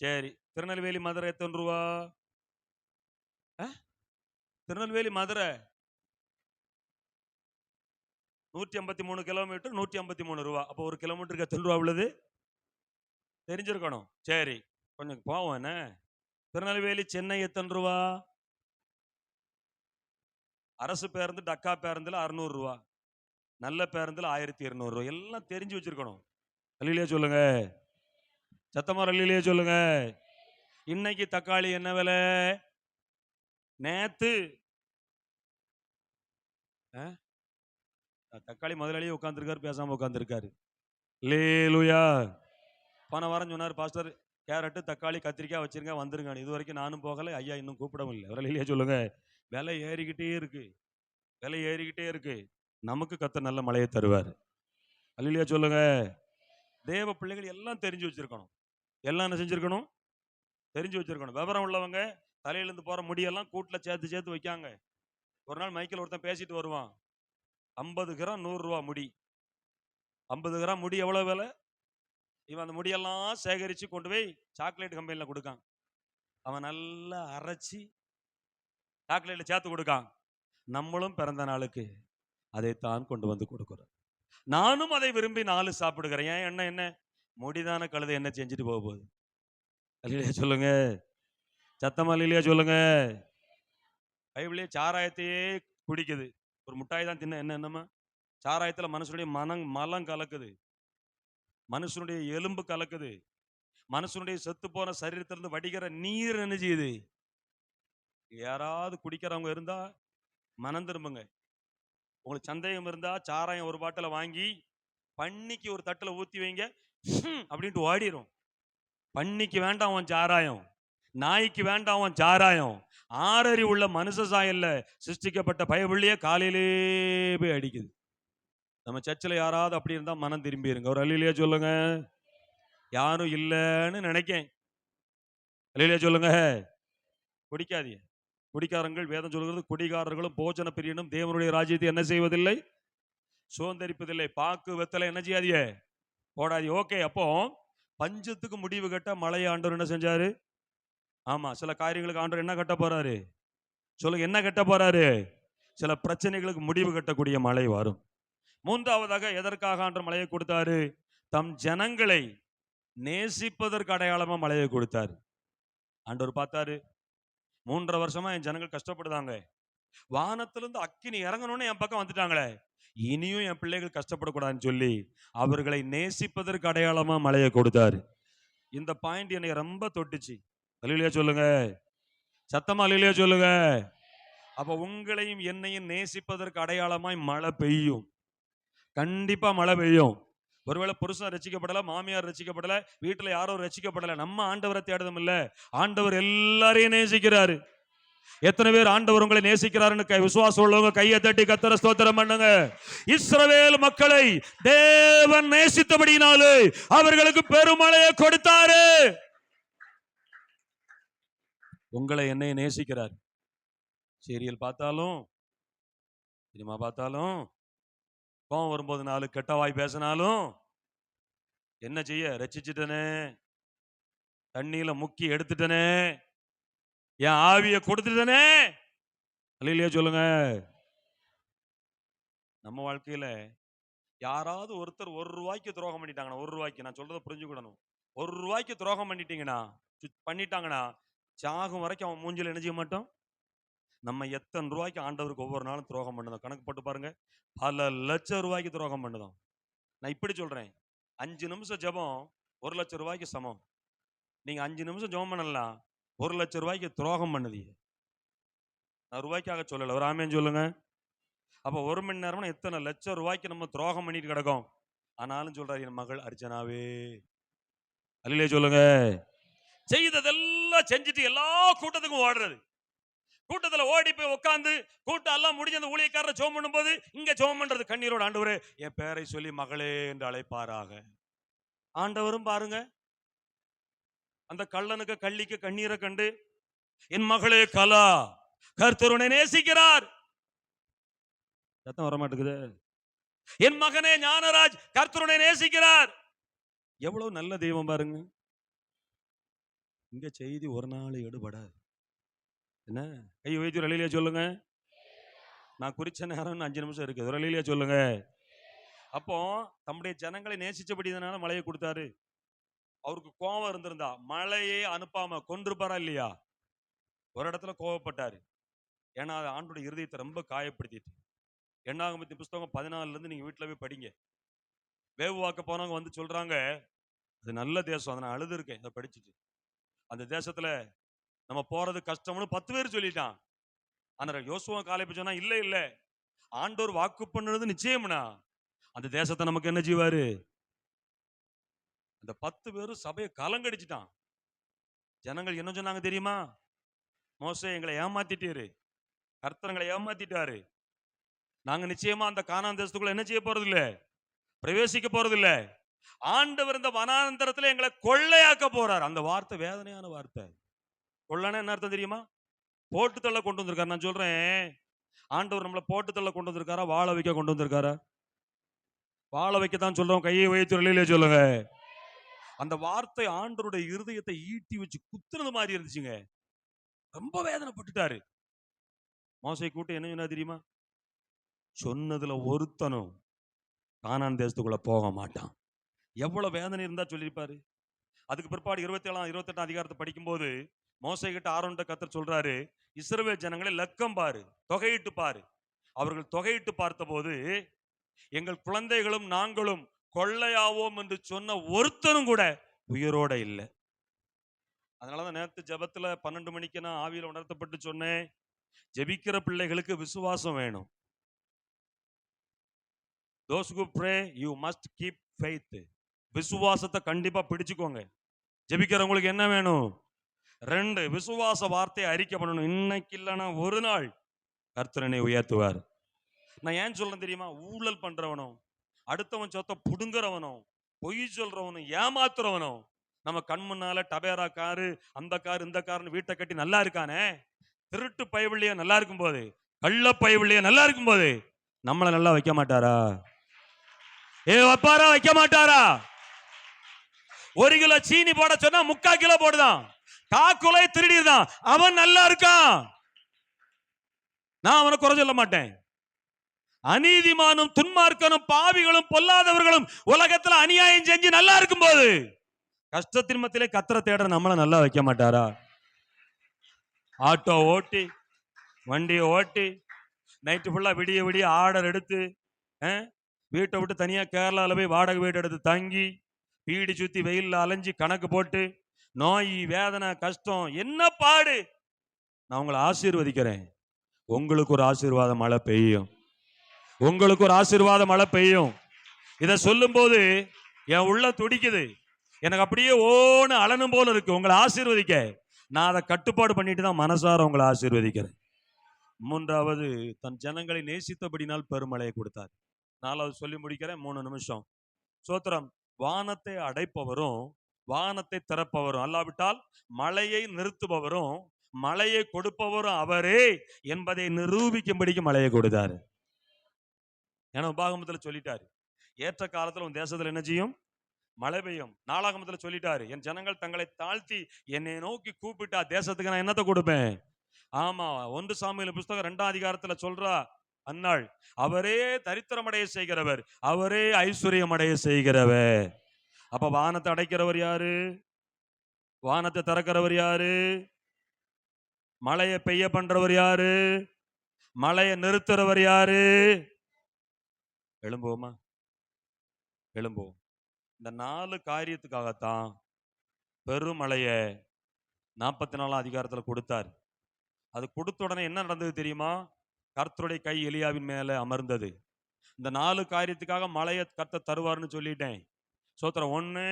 சரி. திருநெல்வேலி மதுரை எத்தனை ரூபா? திருநெல்வேலி மதுரை 153 கிலோமீட்டர், 153 ரூபா. அப்போ ஒரு கிலோமீட்டருக்கு எத்தனை ரூபா உள்ளது தெரிஞ்சிருக்கணும். சரி, கொஞ்சம் போவோம். என்ன திருநெல்வேலி சென்னை எத்தனை ரூபா? அரசு பேருந்து டக்கா பேருந்துல 600 ரூபா, நல்ல பேருந்துல 1200 ரூபா. எல்லாம் தெரிஞ்சு வச்சிருக்கணும். அல்லேலூயா சொல்லுங்க. சத்தமா அல்லேலூயா சொல்லுங்க. இன்னைக்கு தக்காளி என்ன விலை? நேத்து தக்காளி முதலாளியே உட்கார்ந்துருக்காரு, பேசாம உட்கார்ந்துருக்காரு. அல்லேலூயா. போன வாரம் சொன்னார் பாஸ்டர், கேரட்டு, தக்காளி, கத்திரிக்காய் வச்சிருங்க வந்துருங்க. இது வரைக்கும் நானும் போகல, ஐயா இன்னும் கூப்பிடவும் இல்லை. அல்லேலூயா சொல்லுங்க. விலை ஏறிக்கிட்டே இருக்கு. விலை ஏறிக்கிட்டே இருக்கு. நமக்கு கர்த்தர் நல்ல மழையை தருவார். அல்லேலூயா சொல்லுங்க. தேவ பிள்ளைகள் எல்லாம் தெரிஞ்சு வச்சிருக்கணும். எல்லாம் என்ன செஞ்சிருக்கணும்? தெரிஞ்சு வச்சிருக்கணும். விவரம் உள்ளவங்க தலையிலிருந்து போற முடியெல்லாம் கூட்டுல சேர்த்து சேர்த்து வைக்காங்க. ஒரு நாள் மைக்கில் ஒருத்தன் பேசிட்டு வருவான். 50 கிராம் 100 ரூபா முடி. 50 கிராம் முடி எவ்வளவு விலை? இவன் அந்த முடியெல்லாம் சேகரிச்சு கொண்டு போய் சாக்லேட் கம்பெனில கொடுக்கான். அவன் நல்லா அரைச்சி சாக்லேட்ல சேர்த்து கொடுக்கான். நம்மளும் பிறந்த நாளுக்கு அதைத்தான் கொண்டு வந்து கொடுக்கிறோம். நானும் அதை விரும்பி 4 சாப்பிடுகிறேன். ஏன் என்ன என்ன முடிதான கழுதை என்ன செஞ்சுட்டு போக போகுது? அல்லேலூயா சொல்லுங்க. சத்தமா அல்லேலூயா சொல்லுங்க. பைபிளே சாராயத்தையே குடிக்குது. ஒரு முட்டாய் தான் தின்ன என்னமா? சாராயத்துல மனுஷனுடைய மலம் கலக்குது, மனுஷனுடைய எலும்பு கலக்குது, மனுஷனுடைய செத்து போன சரீரத்திலிருந்து வடிகிற நீர் என்ன செய்யுது? யாராவது குடிக்கிறவங்க இருந்தா மனம் திரும்புங்க. உங்களுக்கு சந்தேகம் இருந்தா சாராயம் ஒரு பாட்டில வாங்கி பன்னிக்கு ஒரு தட்டுல ஊத்தி வைங்க, அப்படின்ட்டு ஓடிரும். பன்னிக்கு வேண்டாம் உன் சாராயம், நாய்க்கு வேண்டாம் உன் சாராயம். ஆறறி உள்ள மனுஷ சாயல்ல சிருஷ்டிக்கப்பட்ட பயவுள்ளியே காலையிலே போய் அடிக்குது. நம்ம சர்ச்சில் யாராவது அப்படி இருந்தா மனம் திரும்பிடுங்க. ஒரு அல்லேலூயா சொல்லுங்க. யாரும் இல்லைன்னு நினைக்கேன். அல்லேலூயா சொல்லுங்க. குடிக்காதீங்க. குடிக்காரங்கள், வேதம் சொல்கிறது, குடிகாரர்களும் போஜன பிரியனும் தேவனுடைய ராஜ்யத்தை என்ன செய்வதில்லை? சுதந்தரிப்பதில்லை. பாக்கு வெத்தலை என்ன செய்யாதீங்க? போடாதீ. ஓகே. அப்போ பஞ்சத்துக்கு முடிவு கட்ட மழையை ஆண்டவர் என்ன செஞ்சாரு? ஆமா, சில காரியங்களுக்கு ஆண்டவர் என்ன கட்ட போறாரு? சொல்லுங்க, என்ன கட்ட போறாரு? சில பிரச்சனைகளுக்கு முடிவு கட்டக்கூடிய மழை வரும். மூன்றாவதாக எதற்காக ஆண்டவர் மழையை கொடுத்தாரு? தம் ஜனங்களை நேசிப்பதற்கு அடையாளமா மழையை கொடுத்தாரு. ஆண்டவர் பார்த்தாரு, 3.5 வருஷமா என் ஜனங்கள் கஷ்டப்படுதாங்க. வானத்திலிருந்து அக்கினி இறங்கணும்னு என் பக்கம் வந்துட்டாங்களே, இனியும் என் பிள்ளைகள் கஷ்டப்படக்கூடாதுன்னு சொல்லி அவர்களை நேசிப்பதற்கு அடையாளமா மழையை கொடுத்தாரு. இந்த பாயிண்ட் என்னை ரொம்ப தொட்டுச்சு. அல்லேலூயா சொல்லுங்க. சத்தமா அல்லேலூயா சொல்லுங்க. அப்ப உங்களையும் என்னையும் நேசிப்பதற்கு அடையாளமாய் மழை பெய்யும். கண்டிப்பா மழை பெய்யும். ஒருவேளை புருஷன் ரசிக்கப்படல, மாமியார் ரசிக்கப்படல, வீட்டுல யாரும் ரசிக்கப்படல, நம்ம ஆண்டவரை தேடுதும் இல்ல. ஆண்டவர் எல்லாரையும் நேசிக்கிறாரு. எத்தனை பேர் ஆண்டவர் உங்களை நேசிக்கிறாருன்னு விசுவாசம் உள்ளவங்க கையை தட்டி கர்த்தரை ஸ்தோத்திரம் பண்ணுங்க. இஸ்ரவேல் மக்களை தேவன் நேசித்தபடியினாலே அவர்களுக்கு பெருமழையை கொடுத்தாரு. உங்களை என்னை நேசிக்கிறார். சீரியல் பார்த்தாலும் சினிமா பார்த்தாலும் கோவம் வரும்போது 4 கெட்ட வாய் பேசினாலும் என்ன செய்ய, ரட்சிச்சுட்டனே, தண்ணியில முக்கி எடுத்துட்டனே, என் ஆவிய கொடுத்துட்டனே. அல்லேலூயா சொல்லுங்க. நம்ம வாழ்க்கையில யாராவது ஒருத்தர் 1 ரூபாய்க்கு துரோகம் பண்ணிட்டாங்கன்னா, 1 ரூபாய்க்கு, நான் சொல்றதை புரிஞ்சுக்கிடணும், 1 ரூபாய்க்கு துரோகம் பண்ணிட்டாங்கன்னா சாகும் வரைக்கும் அவன் மூஞ்சில என்ன செய்ய மாட்டோம். நம்ம எத்தனை ரூபாய்க்கு ஆண்டவருக்கு ஒவ்வொரு நாளும் துரோகம் பண்ணுதோம் கணக்கு போட்டு பாருங்க. பல லட்சம் ரூபாய்க்கு துரோகம் பண்ணுதோம். நான் இப்படி சொல்றேன், 5 நிமிஷம் ஜெபம் 1 லட்சம் ரூபாய்க்கு சமம். நீங்க 5 நிமிஷம் ஜெபம் பண்ணலாம், 1 லட்சம் ரூபாய்க்கு துரோகம் பண்ணுதீங்க. நான் ரூபாய்க்காக சொல்லல, ஒரு ஆமேன்னு சொல்லுங்க. அப்ப 1 மணி நேரம்னா எத்தனை லட்சம் ரூபாய்க்கு நம்ம துரோகம் பண்ணிட்டு கிடக்கும். ஆனாலும் சொல்றாரு, என் மகள் அர்ச்சனாவே, அல்லேலூயா சொல்லுங்க. செய்ததெல்லாம் செஞ்சுட்டு எல்லா கூட்டத்துக்கும் ஓடுறது, கூட்டத்தில் ஓடி போய் உட்காந்து கூட்டம் எல்லாம் முடிஞ்ச அந்த ஊழியக்காரரை ஜெபம் பண்ணும்போது இங்க ஜெபம் பண்றது கண்ணீரோட, ஆண்டவரே என் பேரை சொல்லி மகளே என்று அழைப்பாராக. ஆண்டவரும் பாருங்க, அந்த கள்ளனுக்கு கள்ளிக்கு கண்ணீரை கண்டு என் மகளே கலா, கர்த்தர் உன்னை நேசிக்கிறார். சத்தம் வர மாட்டேங்குது. என் மகனே ஞானராஜ், கர்த்தர் உன்னை நேசிக்கிறார். எவ்வளவு நல்ல தெய்வம் பாருங்க. இங்க செய்தி ஒரு நாள் எடுபடாது. என்ன கை வைத்து ஒரு அல்லேலூயா சொல்லுங்க. நான் குறிச்ச நேரம் 5 நிமிஷம் இருக்குது, ஒரு அல்லேலூயா சொல்லுங்க. அப்போ தம்முடைய ஜனங்களை நேசிச்சபடினால மழையை கொடுத்தாரு. அவருக்கு கோபம் இருந்திருந்தா மழையே அனுப்பாம கொன்றுப்பாரா இல்லையா? ஒரு இடத்துல கோபப்பட்டாரு, ஏன்னா அது ஆண்டோட இருதயத்தை ரொம்ப காயப்படுத்திட்டு. என்னாகமத்தின் புஸ்தகம் 14 இருந்து நீங்க வீட்டுல போய் படிங்க. வேவு வாக்க போனவங்க வந்து சொல்றாங்க, அது நல்ல தேசம், அதை நான் அழுது இருக்கேன், அதை படிச்சுட்டு. அந்த தேசத்துல நம்ம போறது கஷ்டம்னு 10 பேர் சொல்லிட்டான். ஆனா யோசுவா காலேப் சொன்னா, இல்ல இல்ல, ஆண்டவர் வாக்கு பண்ணுறது நிச்சயம்னா அந்த தேசத்தை நமக்கு என்ன செய்வாரு. அந்த 10 பேரும் சபையை கலங்கடிச்சிட்டான். ஜனங்கள் என்ன சொன்னாங்க தெரியுமா? மோசே எங்களை ஏமாத்திட்டாரு, கர்த்தரங்களை ஏமாத்திட்டாரு, நாங்க நிச்சயமா அந்த கானான் தேசத்துக்குள்ள என்ன செய்ய போறது இல்ல, பிரவேசிக்க போறது இல்ல. ஆண்டவர் இந்த வனாந்தரத்துல எங்களை கொள்ளையாக்க போறார். அந்த வார்த்தை வேதனையான வார்த்தை. கொள்ளனா என்ன அர்த்தம் தெரியுமா? போட்டு தள்ள கொண்டு வந்திருக்காரு. நான் சொல்றேன், ஆண்டவர் நம்மளை போட்டு தள்ள கொண்டு வந்திருக்காரா, வாழ வைக்க கொண்டு வந்திருக்காரா? வாழ வைக்கத்தான் சொல்றோம். கையை வைத்து வெளியில சொல்லுங்க. அந்த வார்த்தை ஆண்டவருடைய இருதயத்தை ஈட்டி வச்சு குத்துறது மாதிரி இருந்துச்சுங்க. ரொம்ப வேதனைப்பட்டுட்டாரு. மோசை கூட்டம் என்ன சொன்னா தெரியுமா? சொன்னதுல ஒருத்தனும் கானான் தேசத்துக்குள்ள போக மாட்டான். எவ்வளவு வேதனை இருந்தா சொல்லியிருப்பாரு. அதுக்கு பிற்பாடு 27 28 அதிகாரத்தை படிக்கும்போது மோசே கிட்ட ஆரோன்ட்ட கர்த்தர் சொல்றாரு, இஸ்ரவேல் ஜனங்களை லக்கம் பாரு, தொகையிட்டு பாரு. அவர்கள் தொகையிட்டு பார்த்தபோது எங்கள் குழந்தைகளும் நாங்களும் கொள்ளையாவோம் என்று சொன்ன ஒருத்தனும் கூட உயிரோட இல்லை. அதனாலதான் நேற்று ஜெபத்துல 12 மணிக்கு நான் ஆவியில உணர்த்தப்பட்டு சொன்னேன், ஜெபிக்கிற பிள்ளைகளுக்கு விசுவாசம் வேணும். Those who pray, you must keep faith. விசுவாசத்தை கண்டிப்பா பிடிச்சுக்கோங்க. ஜெபிக்கிறவங்களுக்கு என்ன வேணும்? 2, விசுவாச வார்த்தையை அறிக்கை பண்ணணும். இன்னைக்கு இல்லைன்னா ஒரு நாள் கர்த்தரனை உயர்த்துவார். நான் ஏன் சொல்றேன் தெரியுமா? ஊழல் பண்றவனும், அடுத்தவன் சொத்தை புடுங்குறவனும், பொய் சொல்றவனும், ஏமாத்துறவனும் நம்ம கண் முன்னால டபேரா காரு, அந்த கார், இந்த காருன்னு வீட்டை கட்டி நல்லா இருக்கானே, திருட்டு பயவில்லையா நல்லா இருக்கும் போது, கள்ள பயவில்லையா நல்லா இருக்கும் போது நம்மளை நல்லா வைக்க மாட்டாரா? வைப்பாரா? வைக்க மாட்டாரா? 1 கிலோ சீனி போட சொன்னா 3/4 கிலோ போடுதான். காக்குலை திருடிதான். அவன் நல்லா இருக்கான், நான் அவனை குறை சொல்ல மாட்டேன். அநீதிமானும் துன்மார்க்கனும் பாவிகளும் பொல்லாதவர்களும் உலகத்துல அநியாயம் செஞ்சு நல்லா இருக்கும் போது கஷ்டத்தின் மத்தியிலே கர்த்தரை தேடுற நம்மளை நல்லா வைக்க மாட்டாரா? ஆட்டோ ஓட்டி, வண்டியை ஓட்டி, நைட்டு ஃபுல்லா விடிய விடிய ஆர்டர் எடுத்து, வீட்டை விட்டு தனியா கேரளாவில் போய் வாடகை வீடு எடுத்து தங்கி, பீடி சுத்தி வெயில்ல அலைஞ்சி கணக்கு போட்டு, நோய் வேதனை கஷ்டம் என்ன பாடு. நான் உங்களை ஆசீர்வதிக்கிறேன். உங்களுக்கு ஒரு ஆசீர்வாத மழை பெய்யும், உங்களுக்கு ஒரு ஆசீர்வாத மழை பெய்யும். இதை சொல்லும் போது என் உள்ள துடிக்குது, எனக்கு அப்படியே ஓன்னு அலனும் போல இருக்கு. உங்களை ஆசீர்வதிக்க நான் அதை கட்டுப்பாடு பண்ணிட்டு தான் மனசார உங்களை ஆசீர்வதிக்கிறேன். மூன்றாவது, தன் ஜனங்களை நேசித்தபடினால் பெருமழையை கொடுத்தார். நாலாவது சொல்லி முடிக்கிறேன், 3 நிமிஷம். சோத்திரம். வானத்தை அடைப்பவரும் வானத்தை திறப்பவரும், அல்லாவிட்டால் மழையை நிறுத்துபவரும் மழையை கொடுப்பவரும் அவரே என்பதை நிரூபிக்கும்படிக்கு மழையை கொடுத்தாரு. ஏன்னா உபாகமத்துல சொல்லிட்டாரு, ஏற்ற காலத்துல உன் தேசத்துல என்ன செய்யும்? மழை பெய்யும். நாளாகமத்துல சொல்லிட்டாரு, என் ஜனங்கள் தங்களை தாழ்த்தி என்னை நோக்கி கூப்பிட்டா தேசத்துக்கு நான் என்னத்தை கொடுப்பேன்? ஆமா, 1 சாமுவேல் புஸ்தகம் 2ஆம் அதிகாரத்துல சொல்றா அன்னாள், அவரே தரித்திரமடைய செய்கிறவர், அவரே ஐஸ்வர்யம் அடைய செய்கிறவர். அப்ப வானத்தை அடைக்கிறவர் யாரு? வானத்தை திறக்கிறவர் யாரு? மழையை பெய்ய பண்றவர் யாரு? மழையை நிறுத்துறவர் யாரு? எழும்புவோமா? எழும்புவோம். இந்த 4 காரியத்துக்காகத்தான் பெருமழைய 44ஆம் அதிகாரத்துல கொடுத்தார். அது கொடுத்த உடனே என்ன நடந்தது தெரியுமா? கர்த்தருடைய கை எலியாவின் மேல அமர்ந்தது. இந்த 4 காரியத்துக்காக மழையை கர்த்தர் தருவார்னு சொல்லிட்டேன். சோத்திரம். 1,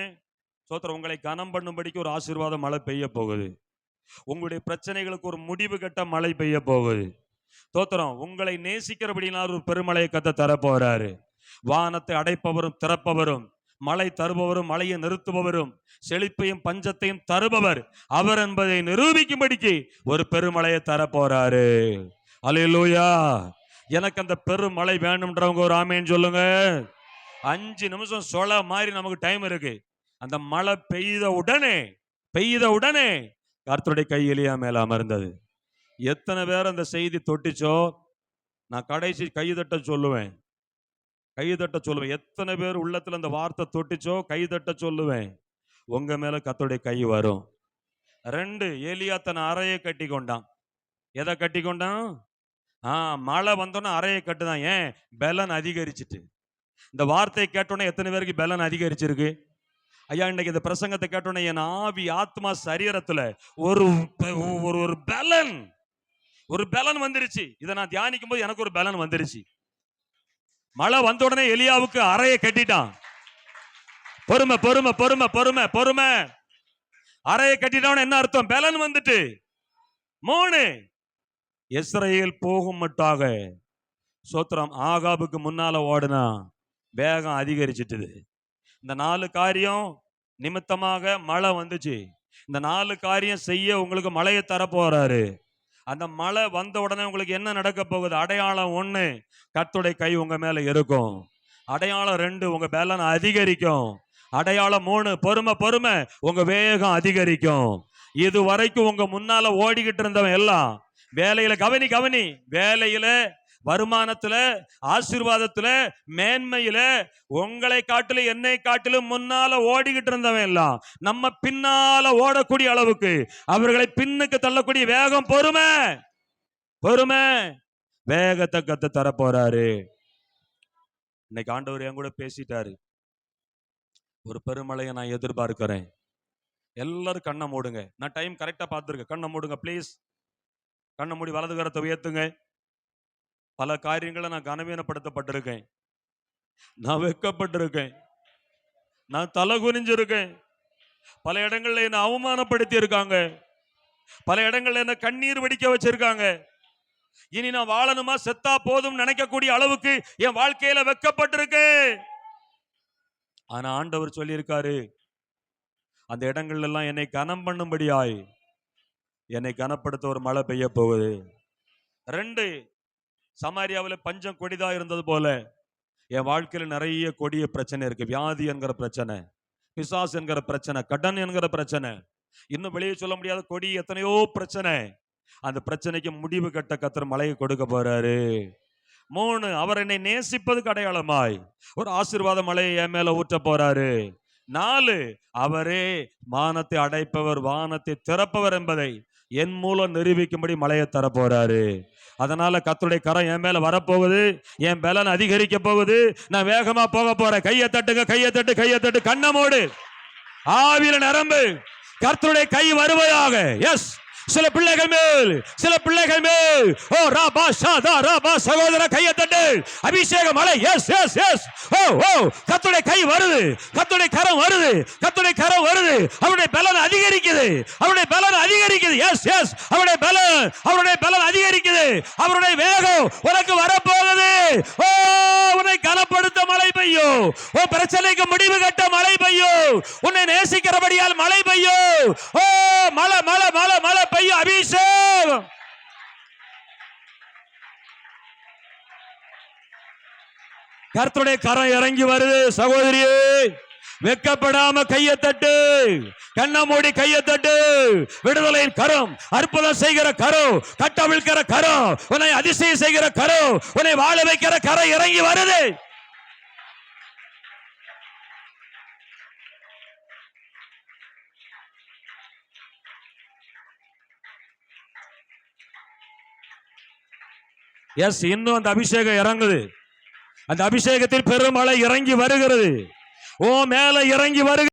சோத்திரம், உங்களை கனம் பண்ணும்படிக்கு ஒரு ஆசீர்வாத மழை பெய்ய போகுது. உங்களுடைய பிரச்சனைகளுக்கு ஒரு முடிவு கட்ட மழை பெய்ய போகுது. தோத்திரம். உங்களை நேசிக்கிறபடினால் ஒரு பெருமழையை கர்த்தர் தர போறாரு. வானத்தை அடைப்பவரும் திறப்பவரும் மழை தருபவரும் மழையை நிறுத்துபவரும் செழிப்பையும் பஞ்சத்தையும் தருபவர் அவர் என்பதை நிரூபிக்கும்படிக்கு ஒரு பெருமழையை தர போறாரு. அல்லேலூயா. எனக்கு அந்த பெருமழை வேணும்ன்றவங்க ஒரு ஆமேன்னு சொல்லுங்க. 5 நிமிஷம் சொல்ல மாதிரி நமக்கு டைம் இருக்கு. அந்த மழை பெய்த உடனே கர்த்தருடைய கை எலியா மேல அமர்ந்தது. எத்தனை பேர் அந்த செய்தி தொட்டுச்சோ? நான் கடைசி கைதட்ட சொல்லுவேன். எத்தனை பேர் உள்ளத்துல அந்த வார்த்தை தொட்டுச்சோ கைதட்ட சொல்லுவேன். உங்க மேல கர்த்தருடைய கை வரும். 2, ஏலியா தன் அறையை கட்டி கொண்டான். எதை கட்டி கொண்டான்? மழை வந்தோன்னா அறையை கட்டுதான். ஏன்? பலன் அதிகரிச்சுட்டு. இந்த வார்த்தையை கேட்டோன்னே எத்தனை பேருக்கு பலன் அதிகரிச்சிருக்கு? ஐயா, இன்னைக்கு இந்த பிரசங்கத்தை கேட்டோன்னே என் ஆவி ஆத்மா சரீரத்துல ஒரு பலன் வந்துருச்சு. இதை நான் தியானிக்கும் போது எனக்கு ஒரு பலன் வந்துருச்சு. மழை வந்த உடனே எலியாவுக்கு அறையை கட்டிட்டான். பொறுமை பொறுமை பொறுமை பொறுமை பொறுமை. அறையை கட்டிட்டான் என்ன அர்த்தம்? பலன் வந்துட்டு. 3, இஸ்ரவேல் போகும் மட்டாக சோத்திரம் ஆகாபுக்கு முன்னால ஓடுனா வேகம் அதிகரிச்சிட்டுது. இந்த 4 காரியம் நிமித்தமாக மழை வந்துச்சு. இந்த 4 காரியம் செய்ய உங்களுக்கு மழையை தர போறாரு. அந்த மழை வந்த உடனே உங்களுக்கு என்ன நடக்க போகுது? அடையாளம் 1, கர்த்தருடைய கை உங்க மேல இருக்கும். அடையாளம் 2, உங்க பலன் அதிகரிக்கும். அடையாளம் 3, பொறுமை பொறுமை, உங்க வேகம் அதிகரிக்கும். இது வரைக்கும் உங்க முன்னால ஓடிக்கிட்டு இருந்தவன் எல்லாம் வேலையில கவனி வேலையில, வருமானத்துல, ஆசீர்வாதத்துல, மேன்மையில உங்களை காட்டிலும் என்னை காட்டிலும் முன்னால ஓடிக்கிட்டு இருந்தவன் எல்லாம் நம்ம பின்னால ஓடக்கூடிய அளவுக்கு அவர்களை பின்னுக்கு தள்ளக்கூடிய வேகம், பொறுமை வேகத்தை கத்து தர போறாரு. இன்னைக்கு ஆண்டவர் என் கூட பேசிட்டாரு. ஒரு பெருமழையை நான் எதிர்பார்க்கிறேன். எல்லாரும் கண்ணை மூடுங்க. நான் டைம் கரெக்டா பார்த்துருக்கேன். கண்ணை மூடுங்க ப்ளீஸ். கண்ணை மூடி வலது கரத்தை உயர்த்துங்க. பல காரியங்களை நான் கனவீனப்படுத்தப்பட்டிருக்கேன். நான் வெட்கப்பட்டிருக்கேன். நான் தலை குனிஞ்சிருக்கேன். பல இடங்கள்ல என்ன அவமானப்படுத்தி இருக்காங்க. பல இடங்கள்ல என்ன கண்ணீர் வடிக்க வச்சிருக்காங்க. இனி நான் வாழணுமா செத்தா போதும் நினைக்கக்கூடிய அளவுக்கு என் வாழ்க்கையில வெட்கப்பட்டிருக்கேன். ஆனா ஆண்டவர் சொல்லியிருக்காரு, அந்த இடங்கள்ல எல்லாம் என்னை கனம் பண்ணும்படியாய் என்னை கனப்படுத்த ஒரு மழை பெய்ய போகுது. 2, சமாரியாவில் பஞ்சம் கொடிதா இருந்தது போல என் வாழ்க்கையில நிறைய கொடிய பிரச்சனை இருக்கு. வியாதி என்கிற பிரச்சனை, பிசாசு என்கிற பிரச்சனை, கடன் என்கிற பிரச்சனை, இன்னும் வெளியே சொல்ல முடியாத கொடி எத்தனையோ பிரச்சனை. அந்த பிரச்சனைக்கு முடிவு கட்ட கர்த்தர் மழையை கொடுக்க போறாரு. 3, அவர் என்னை நேசிப்பதுக்கு அடையாளமாய் ஒரு ஆசீர்வாத மழையை என் மேல ஊற்ற போறாரு. 4, அவரே வானத்தை அடைப்பவர் வானத்தை திறப்பவர் என்பதை என் மூலம் நிரூபிக்கும்படி மழையை தர போறாரு. அதனால கர்த்தருடைய கரம் என் மேல வரப்போகுது. என் பலன் அதிகரிக்க போகுது. நான் வேகமா போக போறேன். கையை தட்டுங்க, கையை தட்டு, கண்ணை மூடு, ஆவியில நிரம்பு. கர்த்தருடைய கை வருவதாக. எஸ், சில பிள்ளைகள் மேல் ஓ ராபா ஷாதா ராபா சகோதர கையை தட்டு. அபிஷேக மலை. Yes yes yes. ஓ ஓ கர்த்தருடைய கை வருது, கர்த்தருடைய கரம் வருது, கர்த்தருடைய கரம் வருது. அவருடைய பலன் அதிகரிக்குது, அவருடைய பலன் அதிகரிக்குது. Yes yes. அவருடைய பலன் அதிகரிக்குது. அவருடைய வேகம் உனக்கு வரப்போகுது. ஓ உன்னை கனப்படுத்த மழை பெய்யும். உன் பிரச்சனைக்கு முடிவு கட்ட மழை பெய்யும். உன்னை நேசிக்கிறபடியால் மழை பெய்யும். ஓ மழை மழை மழை மழை பெய்யும். அபிஷேகம். கர்த்தருடைய கரம் இறங்கி வருது. சகோதரியே, வெக்கப்படாம கையை தட்டு, கண்ண மூடி கையை தட்டு. விடுதலையின் கரம், அற்புதம் செய்கிற கரம், கட்டவிழ்க்கிற கரம், உன்னை அதிசயம் செய்கிற கரம், உன்னை வாழ வைக்கிற கரம் இறங்கி வருது. எஸ், இன்னும் அந்த அபிஷேகம் இறங்குது. அந்த அபிஷேகத்தில் பெருமழை இறங்கி வருகிறது. ஓ மேல இறங்கி வருகிறது.